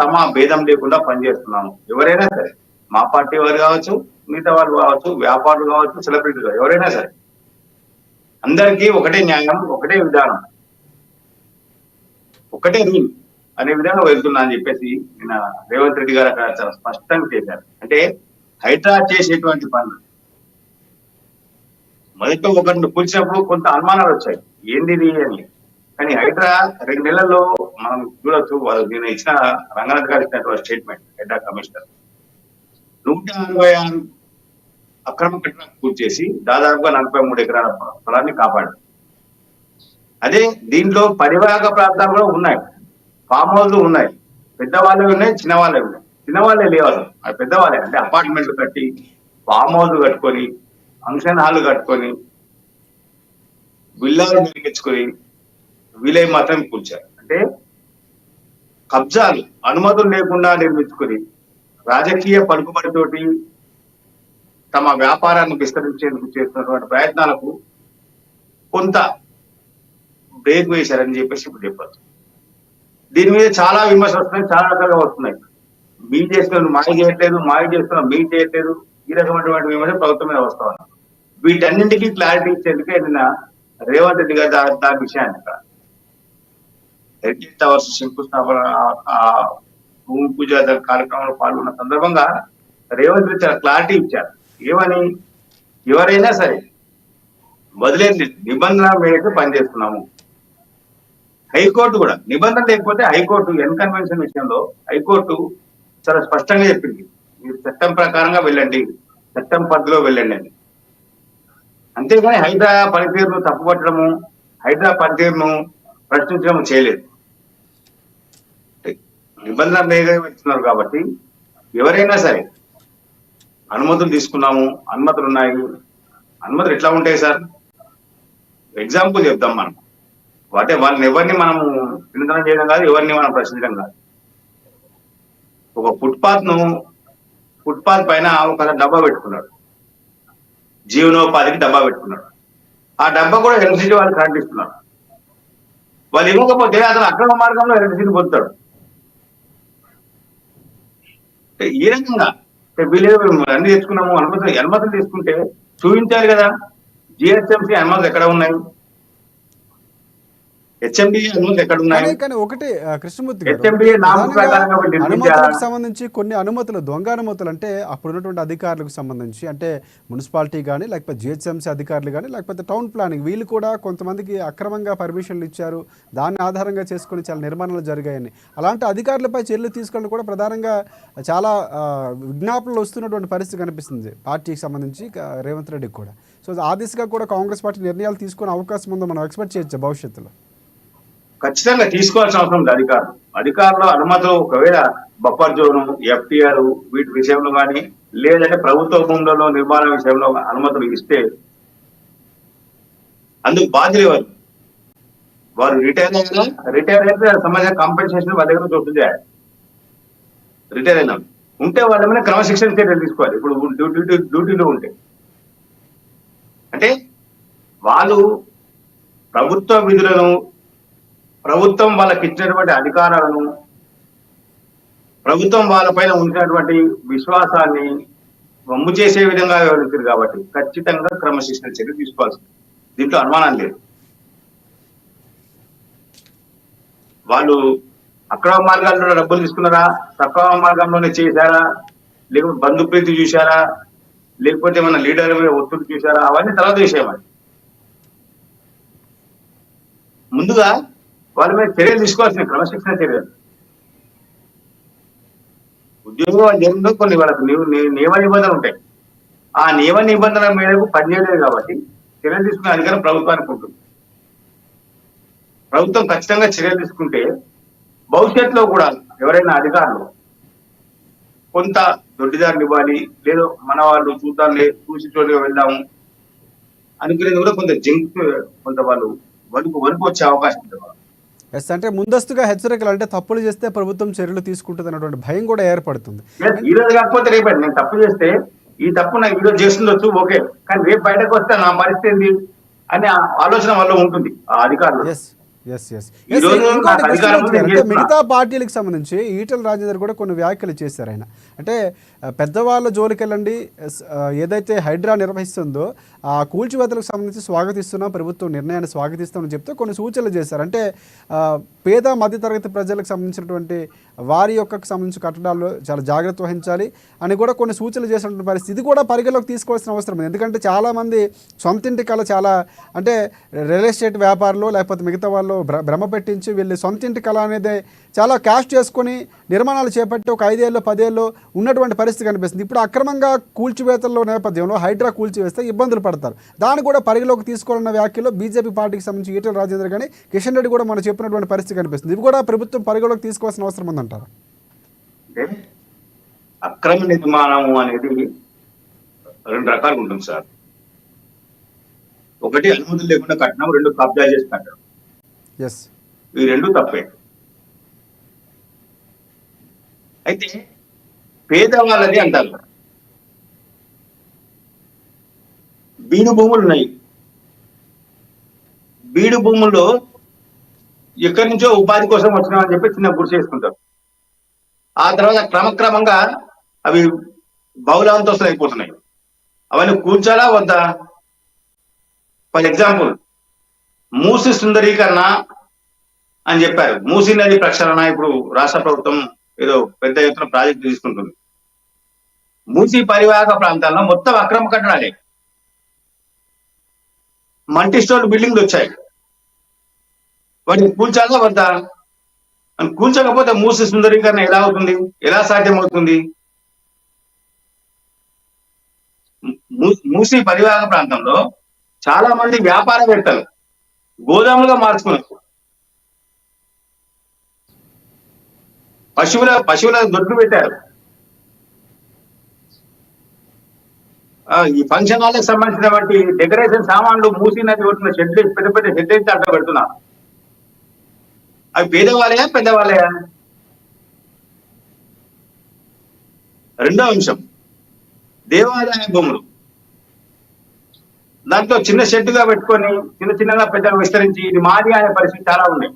తమ భేదం లేకుండా పనిచేస్తున్నాము. ఎవరైనా సరే, మా పార్టీ వారు కావచ్చు, మిగతా వాళ్ళు కావచ్చు, వ్యాపారులు కావచ్చు, సెలబ్రిటీలు కావచ్చు, ఎవరైనా సరే అందరికీ ఒకటే న్యాయం, ఒకటే విధానం, ఒకటే రూల్ అనే విధంగా వెళ్తున్నా అని చెప్పేసి నిన్న రేవంత్ రెడ్డి గారు అక్కడ చాలా స్పష్టంగా చేశారు. అంటే హైడ్రా చేసేటువంటి పనులు మొదట ఒకరిని కూర్చినప్పుడు కొంత అనుమానాలు వచ్చాయి, ఏంది అని. కానీ హైడ్రా 2 నెలల్లో మనం చూడొచ్చు. వాళ్ళు నేను ఇచ్చిన రంగనాథ్ గారు ఇచ్చినటువంటి స్టేట్మెంట్, హైడ్రా కమిషనర్ 166 అక్రమ కట్టడాలు పూర్తి చేసి దాదాపుగా 43 ఎకరాల పొలాన్ని కాపాడు. అదే దీంట్లో పరివాహక ప్రాంతాలు కూడా ఉన్నాయి, ఫామ్ హౌస్ ఉన్నాయి, పెద్దవాళ్ళే ఉన్నాయి, చిన్నవాళ్ళే ఉన్నాయి. చిన్నవాళ్ళే లేవాలి, అది పెద్దవాళ్ళే. అంటే అపార్ట్మెంట్లు కట్టి ఫామ్ హౌస్ కట్టుకొని ఫంక్షన్ హాల్ కట్టుకొని విల్లాలు నిర్మించుకొని వీలై మాత్రం కూర్చారు. అంటే కబ్జాలు అనుమతులు లేకుండా నిర్మించుకొని రాజకీయ పలుకుబడితోటి తమ వ్యాపారాన్ని విస్తరించేందుకు చేస్తున్నటువంటి ప్రయత్నాలకు కొంత బ్రేక్ వేశారని చెప్పేసి ఇప్పుడు చెప్పచ్చు. దీని మీద చాలా విమర్శలు వస్తున్నాయి, చాలా రకాలుగా వస్తున్నాయి. మీ చేస్తున్న మాయ చేయట్లేదు, మాయ చేస్తున్న మీ చేయట్లేదు, ఈ రకమైనటువంటి విమర్శ ప్రభుత్వం మీద వస్తా ఉన్నాం. వీటన్నింటికీ క్లారిటీ ఇచ్చేందుకే నిన్న రేవంత్ రెడ్డి గారు దాని విషయాన్ని హెరిటేజ్ టవర్స్ శంకుస్థాపన భూమి పూజ కార్యక్రమంలో పాల్గొన్న సందర్భంగా రేవంత్ రెడ్డి చాలా క్లారిటీ ఇచ్చారు. ఏమని? ఎవరైనా సరే వదిలేండి, నిబంధన మేరకు పనిచేస్తున్నాము. హైకోర్టు కూడా నిబంధన లేకపోతే హైకోర్టు కన్వెన్షన్ విషయంలో హైకోర్టు చాలా స్పష్టంగా చెప్పింది, మీరు చట్టం ప్రకారంగా వెళ్ళండి, చట్టం పరిధిలో వెళ్ళండి అని. అంతేగాని హైడ్రా పనితీరును తప్పుపట్టడము, హైడ్రా పనితీరును ప్రశ్నించడం చేయలేదు. నిబంధన మేరకు వెళ్తున్నారు కాబట్టి ఎవరైనా సరే అనుమతులు తీసుకున్నాము, అనుమతులు ఉన్నాయి. అనుమతులు ఎట్లా ఉంటాయి సార్? ఎగ్జాంపుల్ చెప్దాం. మనం వాళ్ళని ఎవరిని మనం నిందన చేయడం కాదు, ఎవరిని మనం ప్రశ్నించడం కాదు. ఒక ఫుట్పాత్ పైన ఒక డబ్బా పెట్టుకున్నాడు, జీవనోపాధికి డబ్బా పెట్టుకున్నాడు. ఆ డబ్బా కూడా ఎలక్ట్రిసిటీ వాళ్ళు కరెంట్ ఇస్తున్నారు. వాళ్ళు ఇవ్వకపోతే అతను అక్రమ మార్గంలో ఎలక్ట్రిసిటీ పొందుతాడు. ఈ రకంగా వీళ్ళు అన్ని తెచ్చుకున్నాము, అనుమతులు తీసుకుంటే చూపించాలి కదా. జిహెచ్ఎంసీ అనుమతులు ఎక్కడ ఉన్నాయి, హెచ్ఎండిఏ అనుమతులు ఎక్కడ ఉన్నాయి? కానీ ఒకటి కృష్ణమూర్తి గారు, హెచ్ఎండిఏ నామ్స్ ప్రకారంగా అనుమతులకు సంబంధించి కొన్ని అనుమతులు దొంగ అనుమతులు అంటే అప్పుడు ఉన్నటువంటి అధికారులకు సంబంధించి, అంటే మున్సిపాలిటీ కానీ లేకపోతే జిహెచ్ఎంసీ అధికారులు కానీ లేకపోతే టౌన్ ప్లానింగ్ వీళ్ళు కూడా కొంతమందికి అక్రమంగా పర్మిషన్లు ఇచ్చారు, దాన్ని ఆధారంగా చేసుకుని చాలా నిర్మాణాలు జరిగాయని అలాంటి అధికారులపై చర్యలు తీసుకోవడం కూడా ప్రధానంగా చాలా విజ్ఞాపనలు వస్తున్నటువంటి పరిస్థితి కనిపిస్తుంది పార్టీకి సంబంధించి రేవంత్ రెడ్డికి కూడా. సో ఆ దిశగా కూడా కాంగ్రెస్ పార్టీ నిర్ణయాలు తీసుకునే అవకాశం ఉందో మనం ఎక్స్పెక్ట్ చేయొచ్చు భవిష్యత్తులో? ఖచ్చితంగా తీసుకోవాల్సిన అవసరం ఉంది. అధికారులు అనుమతులు ఒకవేళ బఫర్ జోను, ఎఫ్టీఆర్ వీటి విషయంలో కానీ లేదంటే ప్రభుత్వ భూములలో నిర్మాణ విషయంలో అనుమతులు ఇస్తే అందుకు బాధ్యులు వారు రిటైర్ అయితే సమాజ కాంపెన్సేషన్ వాళ్ళ దగ్గర చూస్తుంది. రిటైర్ అయినా ఉంటే వాళ్ళ మీద క్రమశిక్షణ చర్యలు తీసుకోవాలి. ఇప్పుడు డ్యూటీలో ఉంటే అంటే వాళ్ళు ప్రభుత్వ విధులను, ప్రభుత్వం వాళ్ళకి ఇచ్చినటువంటి అధికారాలను, ప్రభుత్వం వాళ్ళపైన ఉంచినటువంటి విశ్వాసాన్ని వమ్ము చేసే విధంగా వ్యవహరించారు కాబట్టి ఖచ్చితంగా క్రమశిక్షణ చర్య తీసుకోవాల్సింది. దీంట్లో అనుమానం లేదు. వాళ్ళు అక్రమ మార్గాల్లో డబ్బులు తీసుకున్నారా, సక్రమ మార్గంలోనే చేశారా, లేకపోతే బంధుప్రీతి చూశారా, లేకపోతే మన లీడర్ మీద ఒత్తిడి చూశారా, అవన్నీ తర్వాత విషయం. అది ముందుగా వాళ్ళ మీద చర్యలు తీసుకోవాల్సిన క్రమశిక్షణ చర్యలు. ఉద్యోగంలో కొన్ని వాళ్ళకు నియమ నిబంధనలు ఉంటాయి. ఆ నియమ నిబంధనల మేరకు పనిచేయలేదు కాబట్టి చర్యలు తీసుకునే అధికారం ప్రభుత్వానికి ఉంటుంది. ప్రభుత్వం ఖచ్చితంగా చర్యలు తీసుకుంటే భవిష్యత్తులో కూడా ఎవరైనా అధికారులు కొంత దొడ్డిదారిని ఇవ్వాలి, లేదో మన వాళ్ళు చూద్దాంలే, చూసి చోటుగా వెళ్దాము అనుకునేది కూడా కొంత వాళ్ళు వణుకు వచ్చే అవకాశం ఉంటుంది. ఎస్, అంటే ముందస్తుగా హెచ్చరికలు, అంటే తప్పులు చేస్తే ప్రభుత్వం చర్యలు తీసుకుంటుంది అన్నటువంటి భయం కూడా ఏర్పడుతుంది. ఈ రోజు కాకపోతే రేపు నేను తప్పు చేస్తే ఈ తప్పు నాకు ఈ రోజు చేస్తుండొచ్చు, ఓకే, కానీ రేపు బయటకు వస్తే నా పరిస్థితి ఏంది అనే ఆలోచన వల్ల ఉంటుంది ఆ అధికారులు. అంటే మిగతా పార్టీలకు సంబంధించి ఈటెల రాజేందర్ కూడా కొన్ని వ్యాఖ్యలు చేశారు. ఆయన అంటే పెద్దవాళ్ళ జోలికెళ్ళండి, ఏదైతే హైడ్రా నిర్వహిస్తుందో ఆ కూల్చివేతలకు సంబంధించి స్వాగతిస్తున్నాం, ప్రభుత్వం నిర్ణయాన్ని స్వాగతిస్తామని చెప్తే కొన్ని సూచనలు చేశారు. అంటే పేద మధ్యతరగతి ప్రజలకు సంబంధించినటువంటి వారి యొక్క సంబంధించిన కట్టడాల్లో చాలా జాగ్రత్త వహించాలి అని కూడా కొన్ని సూచనలు చేసినటువంటి పరిస్థితి. ఇది కూడా పరిగణలోకి తీసుకోవాల్సిన అవసరం ఉంది. ఎందుకంటే చాలామంది సొంతింటి కళ, చాలా అంటే రియల్ ఎస్టేట్ వ్యాపారులు లేకపోతే మిగతా వాళ్ళు భ్రమ పెట్టించి వీళ్ళు సొంతింటి కళ అనేది చాలా క్యాష్ చేసుకొని నిర్మాణాలు చేపట్టి ఒక 5 ఏళ్ళు 10 ఏళ్ళు ఉన్నటువంటి పరిస్థితి కనిపిస్తుంది. ఇప్పుడు అక్రమంగా కూల్చివేతల్లో నేపథ్యంలో హైడ్రా కూల్చివేస్తే ఇబ్బందులు పడతారు. దాన్ని కూడా పరిగణలోకి తీసుకోవాలన్న వ్యాఖ్యలో బీజేపీ పార్టీకి సంబంధించి ఈటెల రాజేందర్ కానీ కిషన్ రెడ్డి కూడా మనం చెప్పినటువంటి పరిస్థితి కనిపిస్తుంది. ఇవి కూడా ప్రభుత్వం పరిగణలోకి తీసుకోవాల్సిన అవసరం ఉందంటారు. అక్రమ నిర్మాణం అనేది 2 రకాలుగా ఉంటుంది సార్. ఒకటి అనుమతులు లేకుండా కట్టడం, 2 కబ్జా చేసి కట్టడం. ఈ 2 తప్పే. అయితే పేదవాళ్ళది అంటారు, బీడు భూములు ఉన్నాయి. బీడు భూముల్లో ఎక్కడి నుంచో ఉపాధి కోసం వచ్చినామని చెప్పి చిన్న గుడి చేసుకుంటారు. ఆ తర్వాత క్రమక్రమంగా అవి బహుళాంతస్తులు అయిపోతున్నాయి. అవన్నీ కూల్చాలా వద్దా? ఫర్ ఎగ్జాంపుల్, మూసి సుందరీకరణ అని చెప్పారు. మూసీ నది ప్రక్షాళన ఇప్పుడు రాష్ట్ర ప్రభుత్వం ఏదో పెద్ద ఎత్తున ప్రాజెక్టు తీసుకుంటుంది. మూసీ పరివాహక ప్రాంతాల్లో మొత్తం అక్రమ కట్టడాలే, మల్టీ స్టోర్ బిల్డింగ్లు వచ్చాయి. వాటిని కూల్చాలా వద్దా? కూల్చకపోతే మూసీ సుందరీకరణ ఎలా అవుతుంది, ఎలా సాధ్యమవుతుంది? మూసీ పరివాహక ప్రాంతంలో చాలా మంది వ్యాపారవేత్తలు గోదాములుగా మార్చుకున్నారు. పశువుల దొడ్లు పెట్టారు. ఈ ఫంక్షన్ హాల్కి సంబంధించినటువంటి డెకరేషన్ సామాన్లు మూసీ నది కొట్టిన షెడ్లు, పెద్ద పెద్ద షెడ్ అయితే అట్లా పెడుతున్నారు. అవి పేదవాళ్ళయా పెద్దవాళ్ళయా? రెండో అంశం దేవాదాయ భూములు. దాంట్లో చిన్న షెడ్డుగా పెట్టుకొని చిన్న చిన్నగా పెద్దగా విస్తరించి ఇది మాది అనే పరిస్థితి చాలా ఉన్నాయి.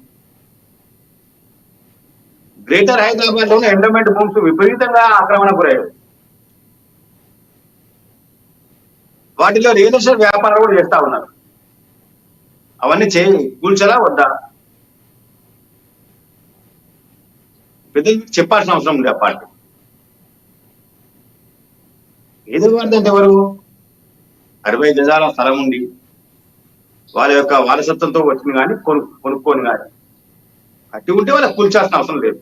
గ్రేటర్ హైదరాబాద్ లోనే ఎండోమెంట్ భూమ్స్ విపరీతంగా ఆక్రమణ గురయ్యాయి. వాటిలో రియల్ ఎస్టేట్ వ్యాపారాలు కూడా చేస్తా ఉన్నారు. అవన్నీ కూల్చరా వద్దా? పెద్దలకు చెప్పాల్సిన అవసరం ఉంది. ఆ పార్టీ ఏదో అంటే ఎవరు 60 గజాల స్థలం ఉంది, వాళ్ళ యొక్క వారసత్వంతో వచ్చింది కానీ కొనుక్కొని కానీ కట్టి ఉంటే వాళ్ళకి కూల్చాల్సిన అవసరం లేదు.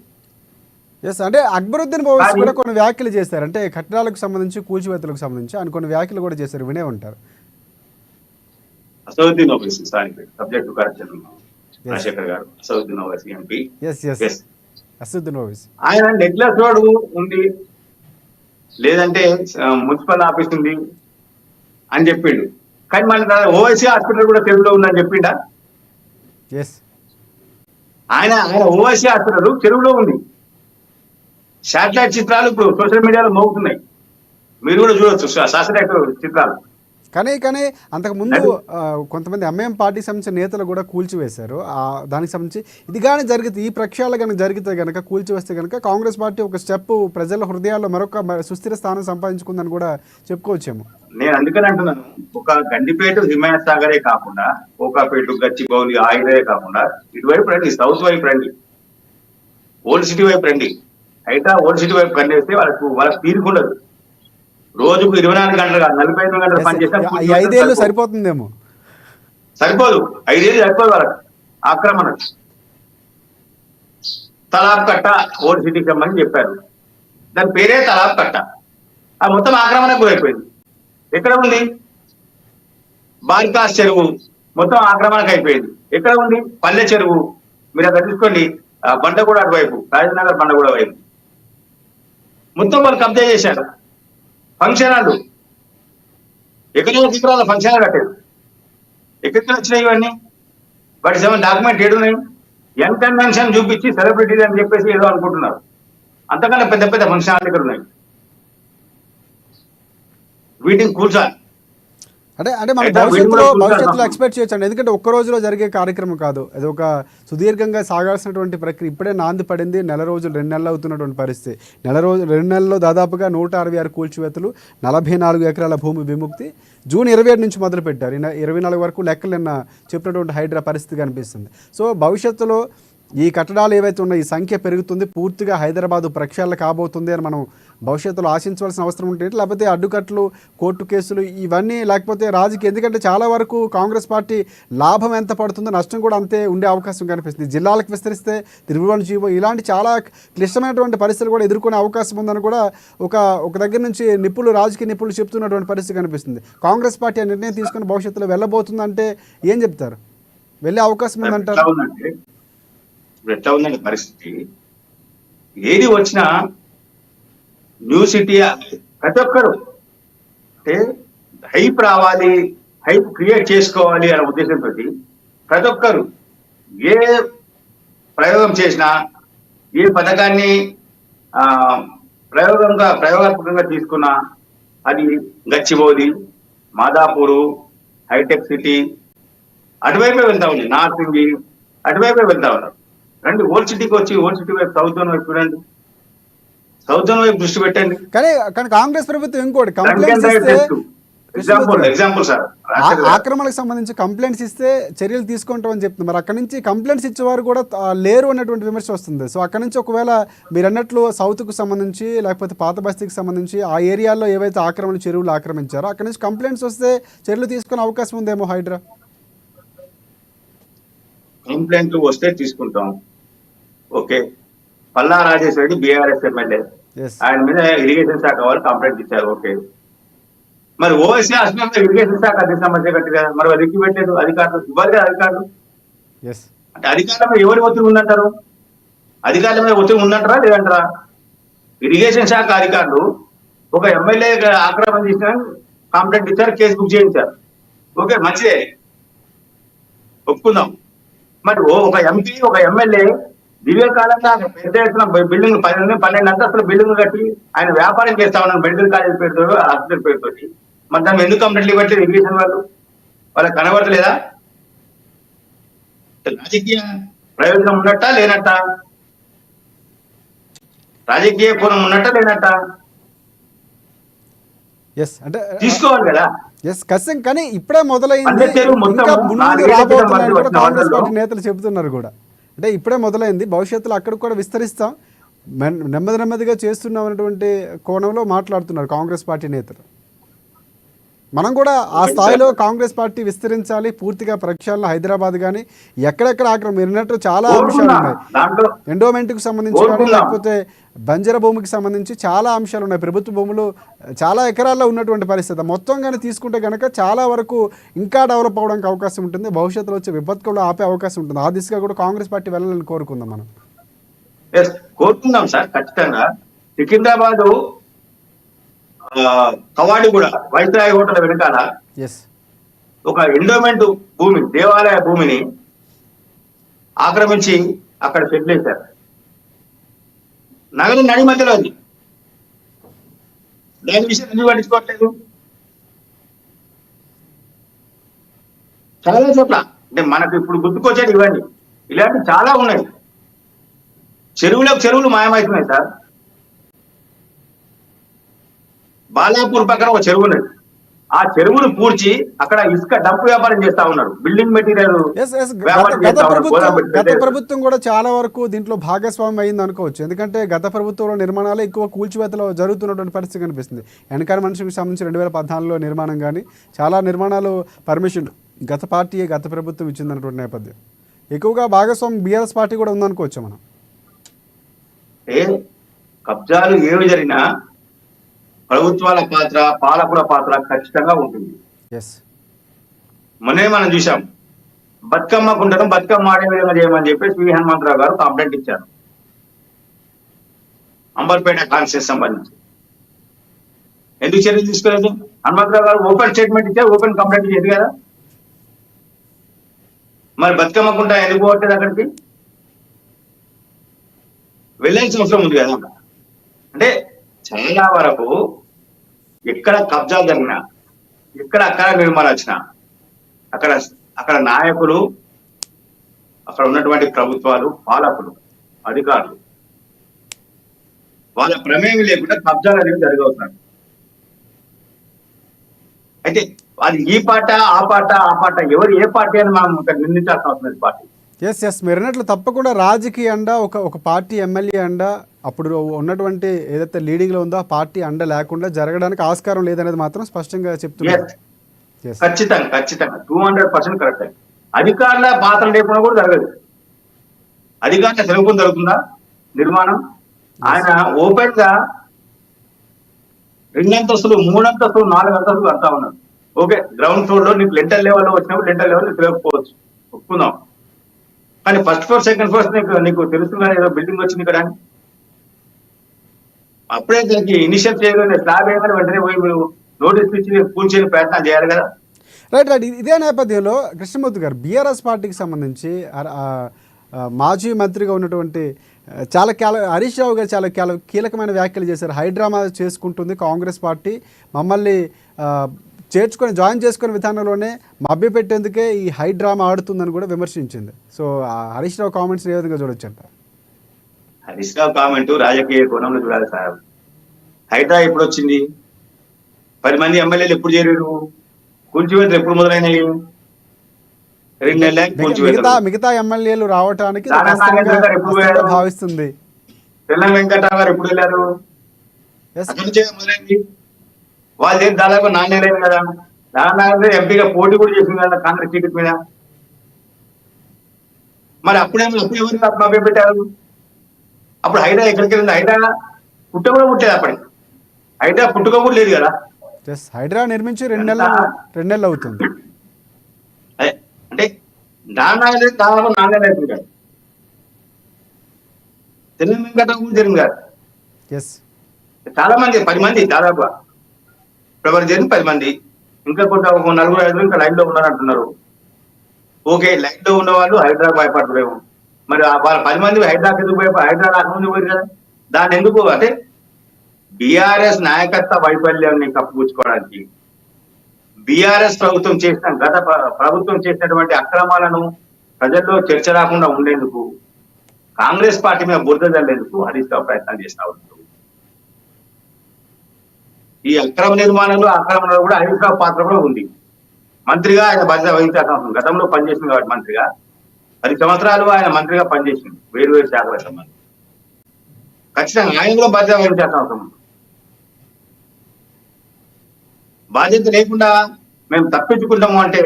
ఎస్, అంటే అక్బరుద్దీన్ ఓవైసీ కూడా కొన్ని వ్యాఖ్యలు చేశారు. అంటే కట్టడాలకు సంబంధించి కూల్చివేతలకు సంబంధించి ఆయన కొన్ని వ్యాఖ్యలు కూడా చేశారు, వినే ఉంటారు. అసదుద్దీన్ ఓవైసీ సబ్జెక్ట్ కరెక్షన్ రాజశేఖర్ గారు, అసదుద్దీన్ ఓవైసీ ఎంపీ. అసదుద్దీన్ ఓవైసీ ఆయన నెక్లెస్ రోడ్ ఉంది, లేదంటే మున్సిపల్ ఆఫీస్ ఉంది అని చెప్పిండు. కానీ మళ్ళీ ఓవైసీ హాస్పిటల్ కూడా తెలుగులో ఉందని చెప్పిండా? ఆయన ఓవైసీ హాస్పిటల్ తెలుగులో ఉంది. శాటిలైట్ చిత్రాలు ఇప్పుడు సోషల్ మీడియాలో మోగుతున్నాయి, మీరు కూడా చూడొచ్చు శాటిలైట్ చిత్రాలు. కానీ అంతకుముందు కొంతమంది ఎంఐఎం పార్టీకి సంబంధించిన నేతలు కూడా కూల్చివేశారు. దానికి సంబంధించి ఇది కానీ జరిగితే, ఈ ప్రక్షాళన కనుక జరిగితే కనుక, కూల్చివేస్తే కనుక కాంగ్రెస్ పార్టీ ఒక స్టెప్ ప్రజల హృదయాల్లో మరొక సుస్థిర స్థానం సంపాదించుకుందని కూడా చెప్పుకోవచ్చేమో. నేను అందుకని అంటున్నాను, ఒక గండిపేట హిమాయత్ సాగరే కాకుండా కోకాపేట, గచ్చిబౌలి, ఆయిలే కాకుండా ఇటువైపు రండి, సౌత్ వైపు రండి, ఓల్డ్ సిటీ వైపు రండి. అయితే ఓల్డ్ సిటీ వైపు కన్నేస్తే వాళ్ళకి తీరుకుండదు. రోజుకు 24 గంటలు కాదు, 45 గంటలు పనిచేస్తే 5 ఏళ్ళు సరిపోతుందేమో. సరిపోదు, 5 ఏళ్ళు సరిపోదు వాళ్ళకి. ఆక్రమణ తలాబ్ కట్ట ఓల్డ్ సిటీకి రమ్మని చెప్పారు, దాని పేరే తలాబ్ కట్ట. ఆ మొత్తం ఆక్రమణకు గురైపోయింది. ఎక్కడ ఉంది? బార్కాస్ చెరువు మొత్తం ఆక్రమణకు అయిపోయింది. ఎక్కడ ఉంది? పల్లె చెరువు. మీరు అక్కడ తీసుకోండి, బండగూడ అటువైపు, రాజనగర్ బండగూడ వైపు మొత్తం వాళ్ళు కబ్జా చేశారు. ఫంక్షన్ హాల్ ఎకరాల ఫంక్షన్ హాల్ కట్టారు. ఎక్కడికి వచ్చినాయి ఇవన్నీ? వాటి 7 డాక్యుమెంట్ ఏడున్నాయి? ఎన్ కన్వెన్షన్ చూపించి సెలబ్రిటీలు అని చెప్పేసి ఏదో అనుకుంటున్నారు. అంతకన్నా పెద్ద పెద్ద ఫంక్షన్ హాల్ దగ్గర ఉన్నాయి. వీటిని కూర్చాలి. అంటే మన భవిష్యత్తులో ఎక్స్పెక్ట్ చేయొచ్చండి. ఎందుకంటే ఒక్క రోజులో జరిగే కార్యక్రమం కాదు, అది ఒక సుదీర్ఘంగా సాగాల్సినటువంటి ప్రక్రియ. ఇప్పుడే నాంది పడింది, 2 రోజులు 2 నెలలు అవుతున్నటువంటి పరిస్థితి. 2 నెలల్లో దాదాపుగా 166 కూల్చివేతలు, 44 ఎకరాల భూమి విముక్తి. జూన్ 27 నుంచి మొదలుపెట్టారు. 24 వరకు లెక్కలు నిన్న చెప్పినటువంటి హైడ్రా పరిస్థితి కనిపిస్తుంది. సో భవిష్యత్తులో ఈ కట్టడాలు ఏవైతే ఉన్నాయో ఈ సంఖ్య పెరుగుతుంది, పూర్తిగా హైదరాబాదు ప్రక్షాళన కాబోతుంది అని మనం భవిష్యత్తులో ఆశించవలసిన అవసరం ఉంటుంది. లేకపోతే అడ్డుకట్లు, కోర్టు కేసులు ఇవన్నీ, లేకపోతే రాజకీయ, ఎందుకంటే చాలా వరకు కాంగ్రెస్ పార్టీ లాభం ఎంత పడుతుందో నష్టం కూడా అంతే ఉండే అవకాశం కనిపిస్తుంది. జిల్లాలకు విస్తరిస్తే తిరుగుబాటు జీవో, ఇలాంటి చాలా క్లిష్టమైనటువంటి పరిస్థితులు కూడా ఎదుర్కొనే అవకాశం ఉందని కూడా ఒక దగ్గర నుంచి రాజకీయ నిపుణులు చెప్తున్నటువంటి పరిస్థితి కనిపిస్తుంది. కాంగ్రెస్ పార్టీ ఆ నిర్ణయం తీసుకుని భవిష్యత్తులో వెళ్ళబోతుందంటే ఏం చెప్తారు? వెళ్ళే అవకాశం ఉందంటారు? ఎట్లా ఉందండి పరిస్థితి? ఏది వచ్చినా న్యూ సిటీ ప్రతి ఒక్కరు అంటే హైప్ రావాలి, హైప్ క్రియేట్ చేసుకోవాలి అనే ఉద్దేశంతో ప్రతి ఒక్కరు ఏ ప్రయోగం చేసినా, ఏ పథకాన్ని ప్రయోగాత్మకంగా తీసుకున్నా, అది గచ్చిబౌలి, మాదాపూరు, హైటెక్ సిటీ అటువైపే వెళ్తా ఉంది. నార్త్ ఇండి అటువైపే వెళ్తా ఉన్నారు. రండి ఓల్డ్ సిటీకి వచ్చి ఓల్డ్ సిటీ వైపు, సౌత్ జోన్ వైపు చూడండి, సౌత్ జోన్ వైపు దృష్టి పెట్టండి. కానీ కాంగ్రెస్ ప్రభుత్వం ఇంకోటి ఎగ్జాంపుల్ సార్, ఆక్రమణకు సంబంధించి కంప్లైంట్స్ ఇస్తే చర్యలు తీసుకుంటామని చెప్తుంది. మరి అక్కడ నుంచి కంప్లైంట్స్ ఇచ్చేవారు కూడా లేరు అన్నటువంటి విమర్శ వస్తుంది. సో అక్కడ నుంచి ఒకవేళ మీరు అన్నట్లు సౌత్కు సంబంధించి, లేకపోతే పాత బస్తీకి సంబంధించి ఆ ఏరియాలో ఏవైతే చెరువులు ఆక్రమించారో అక్కడ నుంచి కంప్లైంట్స్ వస్తే చర్యలు తీసుకునే అవకాశం ఉందేమో హైడ్రా? కంప్లైంట్లు వస్తే తీసుకుంటాం. Okay, Palla Rajeshwara Reddy BRS MLA, ఆయన మీద ఇరిగేషన్ శాఖ వాళ్ళు కంప్లైంట్ ఇచ్చారు. ఓకే, మరి ఓవైసీ హాస్పిటల్ ఇరిగేషన్ శాఖ అదే సమస్య కట్టి కదా, మరి అది పెట్టలేదు అధికారులు, ఇవ్వాలి కదా అధికారులు. అంటే అధికారుల మీద ఎవరి ఒత్తిడి ఉందంటారు? అధికారుల మీద ఒత్తిడి ఉందంటారా లేదంటారా? ఇరిగేషన్ శాఖ అధికారులు ఒక ఎమ్మెల్యే ఆక్రమణ చేసిన కంప్లైంట్ ఇచ్చారు, కేసు బుక్ చేయించారు. ఓకే, మంచిదే, ఒప్పుకుందాం. మరి ఒక ఎంపీ, ఒక ఎమ్మెల్యే దీర్ఘకాలంగా పెద్ద ఎత్తున బిల్డింగ్ 12 అంతస్తుల బిల్డింగ్ కట్టి ఆయన వ్యాపారం చేస్తా ఉన్నాను మెడికల్ కాలేజ్ పేరుతో హాస్పిటల్ పేరుతో. మరి దాన్ని ఎందుకు కంప్లీట్ ఇవ్వట్లేదు ఇరిగేషన్ వాళ్ళు? వాళ్ళకి కనబడతలేదా? రాజకీయ ప్రయోజనం ఉన్నట్ట లేనట్ట? రాజకీయ కోణం ఉన్నట్ట లేనట్ట? ఎస్ అంటే తీసుకోవాలి కదా. ఎస్ కసిం, కానీ ఇప్పుడే మొదలైంది, పల్లెటూరు మొత్తం ఇంకా ముందు నాలుగేళ్ల క్రితం రాబోతున్నాయని కూడా వచ్చిన కాంగ్రెస్ వార్తల్లో పార్టీ నేతలు చెబుతున్నారు కూడా. అంటే ఇప్పుడే మొదలైంది, భవిష్యత్తులో అక్కడ కూడా విస్తరిస్తాం, నెమ్మది నెమ్మదిగా చేస్తున్నాం అనేటువంటి కోణంలో మాట్లాడుతున్నారు కాంగ్రెస్ పార్టీ నేతలు. మనం కూడా ఆ స్థాయిలో కాంగ్రెస్ పార్టీ విస్తరించాలి పూర్తిగా. ప్రక్షాళన హైదరాబాద్ కానీ ఎక్కడెక్కడ ఆక్రమణ మీరు అన్నట్టు చాలా అంశాలు ఉన్నాయి. దాంట్లో ఎండోమెంట్కి సంబంధించి కానీ లేకపోతే బంజర భూమికి సంబంధించి చాలా అంశాలు ఉన్నాయి. ప్రభుత్వ భూములు చాలా ఎకరాల్లో ఉన్నటువంటి పరిస్థితి మొత్తం కానీ తీసుకుంటే కనుక చాలా వరకు ఇంకా డెవలప్ అవ్వడానికి అవకాశం ఉంటుంది. భవిష్యత్తులో వచ్చే విపత్తులు ఆపే అవకాశం ఉంటుంది. ఆ దిశగా కూడా కాంగ్రెస్ పార్టీ వెళ్ళాలని కోరుకుందాం మనం. కోరుకుందాం సార్, ఖచ్చితంగా. సికింద్రాబాద్ కవాడిగూడ వైస్రాయ్ హోటల్ వెనకాల ఒక ఎండోమెంట్ భూమి, దేవాలయ భూమిని ఆక్రమించి అక్కడ సెటిల్ చేశారు. నగరం నడి మధ్యలో అది. దాని విషయం ఎందుకు పట్టించుకోవట్లేదు? చాలా చోట్ల అంటే మనకు ఇప్పుడు గుర్తుకొచ్చేది ఇవన్నీ, ఇలాంటివి చాలా ఉన్నాయి. చెరువులకు చెరువులు మాయమవుతున్నాయి సార్. బాలాపూర్ పక్కన ఒక చెరువు ఉన్నది, ఆ చెరువును పూడ్చి అక్కడ ఇసుక డంప్ వ్యాపారం చేస్తా ఉన్నారు. బిల్డింగ్ మెటీరియల్ గత ప్రభుత్వం కూడా చాలా వరకు దీంట్లో భాగస్వామ్యం అయింది అనుకోవచ్చు. ఎందుకంటే గత ప్రభుత్వంలో నిర్మాణాలు ఎక్కువ కూల్చివేతలో జరుగుతున్నటువంటి పరిస్థితి కనిపిస్తుంది. వెనకాల మనుషులకు సంబంధించి 2014లో నిర్మాణం కానీ చాలా నిర్మాణాలు పర్మిషన్ గత పార్టీ గత ప్రభుత్వం ఇచ్చిందన్నటువంటి నేపథ్యం. ఎక్కువగా భాగస్వామ్యం బీఆర్ఎస్ పార్టీ కూడా ఉందనుకోవచ్చు మనం. కబ్జాలు ఏవి జరిగినా ప్రభుత్వాల పాత్ర, పాలకుల పాత్ర ఖచ్చితంగా ఉంటుంది. మొన్నే మనం చూసాం, బతుకమ్మ కుండను బతుకమ్మ ఆడే విధంగా చేయమని చెప్పేసి వి హనుమంతరావు గారు కంప్లైంట్ ఇచ్చారు అంబర్పేట కాన్స్టిట్యూన్సీ సంబంధించి. ఎందుకు చర్యలు తీసుకోలేదు? హనుమంతరావు గారు ఓపెన్ స్టేట్మెంట్ ఇచ్చారు, ఓపెన్ కంప్లైంట్ ఇచ్చేది కదా. మరి బతుకమ్మ కుండ ఎందుకు పోవట్లేదు అక్కడికి? వెళ్ళాల్సిన అవసరం ఉంది కదా. అంటే చాలా వరకు ఎక్కడ కబ్జా జరిగినా, ఎక్కడ అక్కడ నిర్మాణం వచ్చినా అక్కడ నాయకులు, అక్కడ ఉన్నటువంటి ప్రభుత్వాలు, పాలకులు, అధికారులు వాళ్ళ ప్రమేయం లేకుండా కబ్జాలు అనేవి జరగవుతున్నాయి. అయితే అది ఈ పాట ఆ పాట ఎవరు ఏ పార్టీ అని మనం నిందించాల్సిన అవసరం పార్టీ. మీరు అన్నట్లు తప్పకుండా రాజకీయ అండ ఒక పార్టీ ఎమ్మెల్యే అండ అప్పుడు ఉన్నటువంటి ఏదైతే లీడింగ్ లో ఉందో ఆ పార్టీ అండ లేకుండా జరగడానికి ఆస్కారం లేదనేది మాత్రం స్పష్టంగా చెప్తున్నారు. ఖచ్చితంగా 200% కరెక్ట్. అధికారుల పాత్ర లేకుండా కూడా జరగదు. అధికారుల సెలవుకుని జరుగుతుందా నిర్మాణం? ఆయన ఓపెన్ గా 2 అంతస్తులు 3 అంతస్తులు 4 అంతస్తులు కడతా ఉన్నారు. ఓకే, గ్రౌండ్ ఫ్లోర్ లో నీకు లెంటర్ లెవెల్లో వచ్చినప్పుడు లెంటర్ లెవెల్ నీకు తెలియకపోవచ్చు, ఒప్పుకుందాం. కానీ ఫస్ట్ ఫ్లోర్ సెకండ్ ఫ్లోర్ నీకు తెలుస్తుంది ఏదో బిల్డింగ్ వచ్చింది ఇక్కడ. అప్పుడే దానికి ఇనిషియల్ చేయగానే స్లాబ్ వేయగానే వెంటనే పోయి మీరు నోటీస్ ఇచ్చి కూర్చొని ప్రయత్నం చేయాలి కదా. రైట్. ఇదే నేపథ్యంలో కృష్ణమూర్తి గారు బీఆర్ఎస్ పార్టీకి సంబంధించి మాజీ మంత్రిగా ఉన్నటువంటి హరీష్ రావు గారు చాలా కీలకమైన వ్యాఖ్యలు చేశారు. హైడ్రామా చేసుకుంటుంది కాంగ్రెస్ పార్టీ, మమ్మల్ని జాయిన్ చేసుకునే విధానంలోనే మభ్యపెట్టేందుకే ఈ హైడ్రామా ఆడుతుందని కూడా విమర్శించింది. సో హరీష్ రావు కామెంట్స్ ఏ విధంగా చూడొచ్చు అంట? హరీష్ రావు కామెంట్ రాజకీయ కోణంలో చూడాలి సార్. హైడ్రా ఎప్పుడు వచ్చింది? 10 మంది ఎమ్మెల్యేలు ఎప్పుడు చేరారు? కూల్చివేతలు ఎప్పుడు మొదలైనవి? 2 నెలలు మిగతా ఎమ్మెల్యేలు రావటానికి భావిస్తుంది. తెల్ల వెంకటరావు గారు ఎప్పుడు వెళ్ళారు? మొదలైంది. వాళ్ళు దాదాపు 4 నెలలు కదా. నారాయణ ఎంపీగా పోటీ కూడా చేసింది కదా కాంగ్రెస్ టికెట్ మీద. మరి అప్పుడు ఎవరు మభ్యపెట్టారు? అప్పుడు హైడ్రా ఎక్కడికి వెళ్ళింది? హైడ్రా పుట్ట కూడా పుట్టేది అప్పటికి. హైడ్రా పుట్టుక కూడా లేదు కదా. హైడ్రా నిర్మించి 2 నెలలు అవుతుంది. అంటే దాదాపు 4 నెలలు అవుతుంది కదా. తెల్ల వెంకటరావు కూడా జరిగింది కదా. చాలా మంది 10 మంది దాదాపుగా ఎవరు జరిగింది 10 మంది. ఇంకా కొంత 4-5 ఇంకా లైన్ లో ఉన్నారంటున్నారు. ఓకే, లైన్ లో ఉన్న వాళ్ళు హైడ్రా భయపడతారేమో. మరి వాళ్ళ 10 మంది హైదరాబాద్ ఎందుకు పోయి హైదరాబాద్ రాకముందు పోయి కదా, దాన్ని ఎందుకు అంటే బీఆర్ఎస్ నాయకత్వ వైఫల్యాన్ని కప్పుపుచ్చుకోవడానికి బీఆర్ఎస్ ప్రభుత్వం చేసిన ప్రభుత్వం చేసినటువంటి అక్రమాలను ప్రజల్లో చర్చ రాకుండా ఉండేందుకు కాంగ్రెస్ పార్టీ మీద బురద జల్లేందుకు హరీష్ రావు ప్రయత్నం చేస్తా ఉంటారు. ఈ అక్రమ నిర్మాణంలో ఆక్రమణలో కూడా హరీష్ రావు పాత్ర కూడా ఉంది. మంత్రిగా ఆయన బాధ్యత వహించాల్సిన అవసరం, గతంలో పనిచేసింది కాబట్టి మంత్రిగా 10 సంవత్సరాలు ఆయన మంత్రిగా పనిచేసింది వేరు శాఖల సంబంధం. ఖచ్చితంగా ఆయన కూడా బాధ్యత వహించాల్సిన అవసరం ఉంది. బాధ్యత లేకుండా మేము తప్పించుకుంటాము అంటే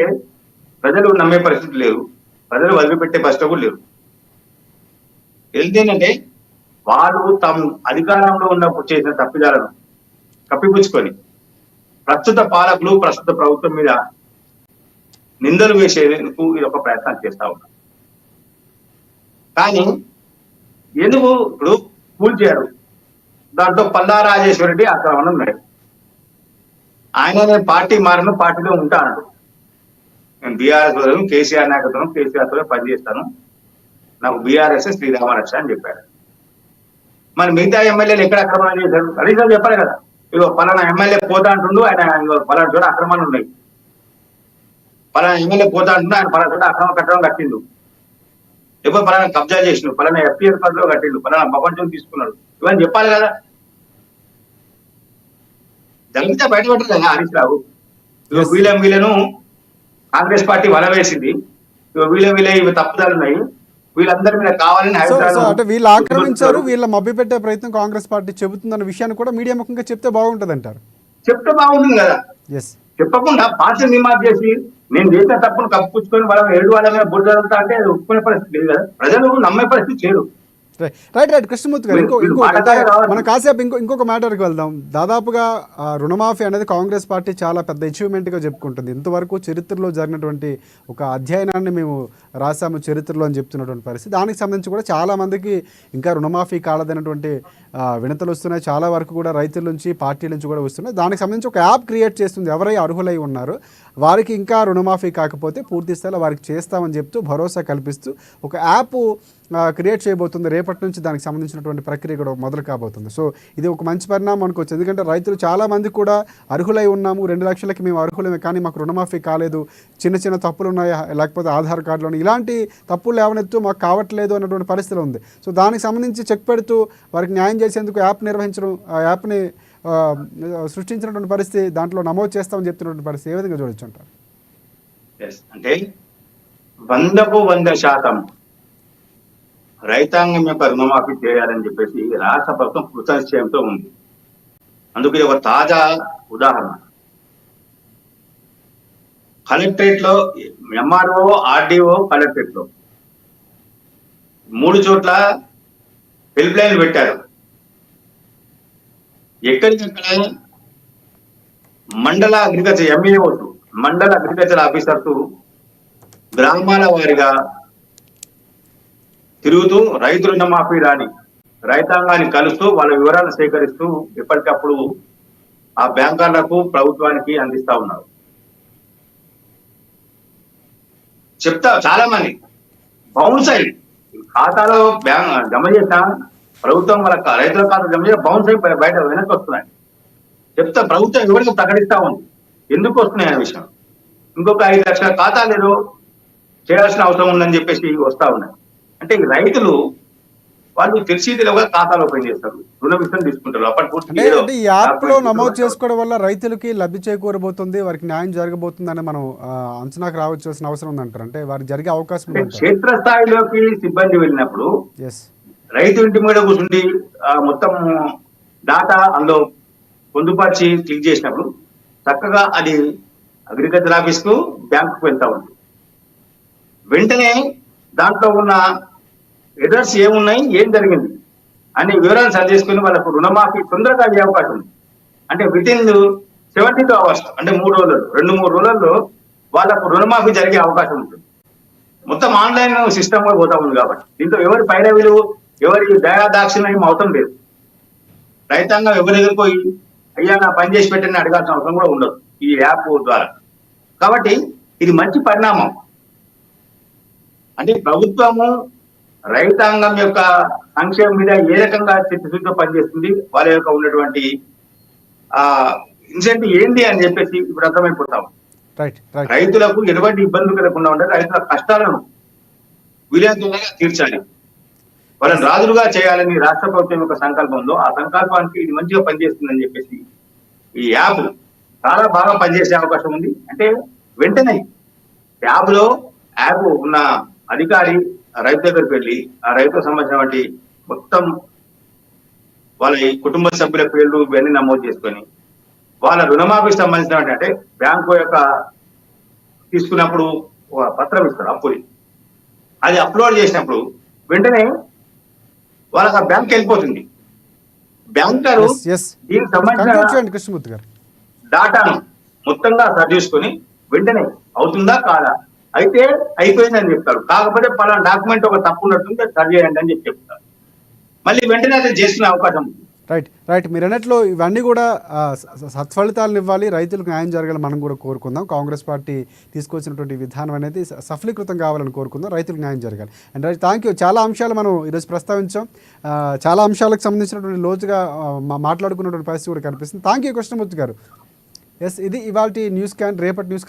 ప్రజలు నమ్మే పరిస్థితి లేరు, ప్రజలు వదిలిపెట్టే పరిస్థితి కూడా లేరు. ఏంటంటే వాళ్ళు తాము అధికారంలో ఉన్నప్పుడు చేసిన తప్పిదాలను కప్పిపుచ్చుకొని ప్రస్తుత పాలకులు ప్రస్తుత ప్రభుత్వం మీద నిందలు వేసేందుకు ఇది ఒక ప్రయత్నం చేస్తా ఉన్నారు. కానీ ఎందుకు ఇప్పుడు కూల్చారు, దాంట్లో పల్లా రాజేశ్వరరెడ్డి ఆక్రమణ ఉన్నాడు. ఆయన నేను పార్టీ మారిన పార్టీలో ఉంటాను, నేను బీఆర్ఎస్ కేసీఆర్ నాయకత్వం కేసీఆర్ తో పనిచేస్తాను, నాకు బీఆర్ఎస్ శ్రీరామరక్ష అని చెప్పారు. మరి మిగతా ఎమ్మెల్యేలు ఎక్కడ అక్రమాలు చేశారు? హరీష్ రావు చెప్పారు కదా, ఇగో పలానా ఎమ్మెల్యే పోతా అంటుండు, ఆయన పలానా చోట అక్రమాలు ఉన్నాయి, పలానా ఎమ్మెల్యే పోతా అంటుండు, ఆయన పలానా చోట అక్రమ కట్టడం కట్టిండు, లేకపోతే పలానా కబ్జా చేసిండు, పలానా ఎఫ్టీఆర్ పదిలో కట్టిండు, పలానా ప్రపంచం తీసుకున్నాడు, ఇవన్నీ చెప్పాలి కదా. జరిగితే బయటపడ్డారు కదా హరీష్ రావు. వీళ్ళను కాంగ్రెస్ పార్టీ వల వేసింది, వీళ్ళ ఇవి తప్పుదాలు ఉన్నాయి, వీళ్ళందరి మీద కావాలని అంటే వీళ్ళు ఆక్రమించారు, వీళ్ళ మభ్య పెట్టే ప్రయత్నం కాంగ్రెస్ పార్టీ చెబుతుందన్న విషయాన్ని కూడా మీడియా ముఖంగా చెప్తే బాగుంటది అంటారు. చెప్తే బాగుంటుంది కదా, చెప్పకుండా పార్టీ నిమాజ్ చేసి నేను చేసిన తప్పును కప్పుపుచ్చుకొని వాళ్ళ వాళ్ళ మీద బుద్ధ అంటే ఒప్పుకునే పరిస్థితి లేదు కదా, ప్రజలు నమ్మే పరిస్థితి చేయరు. రైట్ కృష్ణమూర్తి గారు, మనం కాసేపు ఇంకొక మ్యాటర్కి వెళ్దాం. దాదాపుగా రుణమాఫీ అనేది కాంగ్రెస్ పార్టీ చాలా పెద్ద అచీవ్మెంట్గా చెప్పుకుంటుంది. ఇంతవరకు చరిత్రలో జరిగినటువంటి ఒక అధ్యయనాన్ని మేము రాసాము చరిత్రలో అని చెప్తున్నటువంటి పరిస్థితి. దానికి సంబంధించి కూడా చాలా మందికి ఇంకా రుణమాఫీ కాలేదన్నటువంటి వినతులు వస్తున్నాయి. చాలా వరకు కూడా రైతుల నుంచి పార్టీల నుంచి కూడా వస్తున్నాయి. దానికి సంబంధించి ఒక యాప్ క్రియేట్ చేస్తుంది. ఎవరై అర్హులై ఉన్నారో వారికి ఇంకా రుణమాఫీ కాకపోతే పూర్తి స్థాయిలో వారికి చేస్తామని చెప్తూ భరోసా కల్పిస్తూ ఒక యాప్ క్రియేట్ చేయబోతుంది. రేపటి నుంచి దానికి సంబంధించినటువంటి ప్రక్రియ కూడా మొదలు కాబోతుంది. సో ఇది ఒక మంచి పరిణామం అనుకోవచ్చు. ఎందుకంటే రైతులు చాలామంది కూడా అర్హులై ఉన్నాము, 2 లక్షలకి మేము అర్హులమే, కానీ మాకు రుణమాఫీ కాలేదు, చిన్న తప్పులు ఉన్నాయా, లేకపోతే ఆధార్ కార్డులో ఇలాంటి తప్పులు ఏమనెత్తు మాకు కావట్లేదు అన్నటువంటి పరిస్థితి ఉంది. సో దానికి సంబంధించి చెక్ పెడుతూ వారికి న్యాయం చేసేందుకు యాప్ నిర్వహించడం, ఆ యాప్ని సృష్టించినటువంటి పరిస్థితి, దాంట్లో నమోదు చేస్తామని చెప్తున్నటువంటి పరిస్థితి ఏ విధంగా చూడొచ్చు అంటారు? అంటే 100% రైతాంగం యొక్క రుణమాఫీ చేయాలని చెప్పేసి రాష్ట్ర ప్రభుత్వం కృతనిశ్చయంతో ఉంది. అందుకు ఇది ఒక తాజా ఉదాహరణ. కలెక్టరేట్ లో ఎంఆర్ఓ, ఆర్డీఓ కలెక్టరేట్ లో 3 చోట్ల హెల్ప్ లైన్ పెట్టారు. ఎక్కడికక్కడ మండల అగ్రికల్చర్ ఎంఈఓస్, మండల అగ్రికల్చర్ ఆఫీసర్స్ గ్రామాల వారిగా తిరుగుతూ రైతు రుణమాఫీ రాని రైతాంగాన్ని కలుస్తూ వాళ్ళ వివరాలు సేకరిస్తూ ఎప్పటికప్పుడు ఆ బ్యాంకర్లకు ప్రభుత్వానికి అందిస్తా ఉన్నారు. చెప్తా చాలా మంది బౌన్స్ అయ్యి ఖాతాలో జమ చేసిన ప్రభుత్వం వాళ్ళ రైతుల ఖాతా జమ చేసి బౌన్స్ అయి బయట వెనక్కి వస్తున్నాయి. చెప్తా ప్రభుత్వం ఎవరికి ప్రకటిస్తా ఉంది ఎందుకు వస్తున్నాయి అనే విషయం. ఇంకొక 5 లక్షల ఖాతాలు ఏదో చేయాల్సిన అవసరం ఉందని చెప్పేసి వస్తా ఉన్నాయి. అంటే రైతులు వాళ్ళు తెలిసిదిలోగా ఖాతాలు ఓపెన్ చేస్తారు, రుణ విషయం తీసుకుంటారు. అప్పటి ఈ యాప్ లో నమోదు చేసుకోవడం వల్ల రైతులకి లబ్ధి చేకూరబోతుంది, వారికి న్యాయం జరగబోతుందని మనం అంచనాకు రావాల్సిన అవసరం ఉందంటారు. అంటే వారికి జరిగే అవకాశం ఉంది. క్షేత్రస్థాయిలోకి సిబ్బంది వెళ్ళినప్పుడు రైతు ఇంటి మీద కూర్చుండి మొత్తం డాటా అందులో పొందుపరిచి క్లిక్ చేసినప్పుడు చక్కగా అది అగ్రికల్చర్ ఆఫీస్ కు బ్యాంకుకు వెళ్తా ఉంది. వెంటనే దాంట్లో ఉన్న ఎర్రర్స్ ఏమున్నాయి, ఏం జరిగింది అనే వివరాలు సరి చేసుకుని వాళ్ళకు రుణమాఫీ తొందరగా అయ్యే అవకాశం ఉంది. అంటే వితిన్ 72 hours, అంటే 3 రోజులు, 2-3 రోజుల్లో వాళ్ళకు రుణమాఫీ జరిగే అవకాశం ఉంటుంది. మొత్తం ఆన్లైన్ సిస్టమ్ కూడా పోతా ఉంది కాబట్టి దీంట్లో ఎవరి పైరవీలు, ఎవరి దయాదాక్షిణ్యం అవసరం లేదు. రైతాంగం ఎవరి దగ్గర పోయి అయ్యా నా పని చేసి పెట్టని అడగాల్సిన అవసరం కూడా ఉండదు ఈ యాప్ ద్వారా. కాబట్టి ఇది మంచి పరిణామం. అంటే ప్రభుత్వము రైతాంగం యొక్క సంక్షేమం మీద ఏ రకంగా చిత్తశుద్ధితో పనిచేస్తుంది, వాళ్ళ యొక్క ఉన్నటువంటి ఆ ఇన్సెంటివ్ ఏంటి అని చెప్పేసి ఇప్పుడు అర్థమైపోతాం. రైట్ రైట్ రైతులకు ఎటువంటి ఇబ్బందులు కలగకుండా ఉంటే రైతుల కష్టాలను వీలైనంతగా తీర్చాలి, వాళ్ళని రాజులుగా చేయాలని రాష్ట్ర ప్రభుత్వం యొక్క సంకల్పం ఉందో ఆ సంకల్పానికి ఇది మంచిగా పనిచేస్తుందని చెప్పేసి ఈ యాప్ చాలా బాగా పనిచేసే అవకాశం ఉంది. అంటే వెంటనే యాప్ ఉన్న అధికారి ఆ రైతు దగ్గరికి వెళ్ళి ఆ రైతుకు సంబంధించినటువంటి మొత్తం వాళ్ళ ఈ కుటుంబ సభ్యుల పేర్లు ఇవన్నీ నమోదు చేసుకొని వాళ్ళ రుణమాఫీకి సంబంధించినటువంటి అంటే బ్యాంకు యొక్క తీసుకున్నప్పుడు ఒక పత్రం ఇస్తారు అప్పుని, అది అప్లోడ్ చేసినప్పుడు వెంటనే వాళ్ళకి ఆ బ్యాంక్ వెళ్ళిపోతుంది. బ్యాంకరు దీనికి సంబంధించిన కృష్ణమూర్తి గారు డాటాను మొత్తంగా సరి చేసుకొని వెంటనే అవుతుందా కాదా, అయితే అయిపోయిందని చెప్తారు. కాకపోతే పలానా డాక్యుమెంట్ ఒక తప్పు ఉన్నట్టుంది సరి చేయండి అని చెప్తారు. మళ్ళీ వెంటనే అది చేసుకునే అవకాశం ఉంది. రైట్ రైట్ మీరు అన్నట్లు ఇవన్నీ కూడా సత్ఫలితాలను ఇవ్వాలి, రైతులకు న్యాయం జరగాలని మనం కూడా కోరుకుందాం. కాంగ్రెస్ పార్టీ తీసుకొచ్చినటువంటి విధానం అనేది సఫలీకృతం కావాలని కోరుకుందాం, రైతులకు న్యాయం జరగాలి. And right, thank you. చాలా అంశాలు మనం ఈరోజు ప్రస్తావించాం, చాలా అంశాలకు సంబంధించినటువంటి లోతుగా మాట్లాడుకున్నటువంటి పరిస్థితి కూడా కనిపిస్తుంది. థ్యాంక్ యూ కృష్ణమూర్తి గారు. ఎస్, ఇది ఇవాల్టి న్యూస్ క్యాన్. రేపటి న్యూస్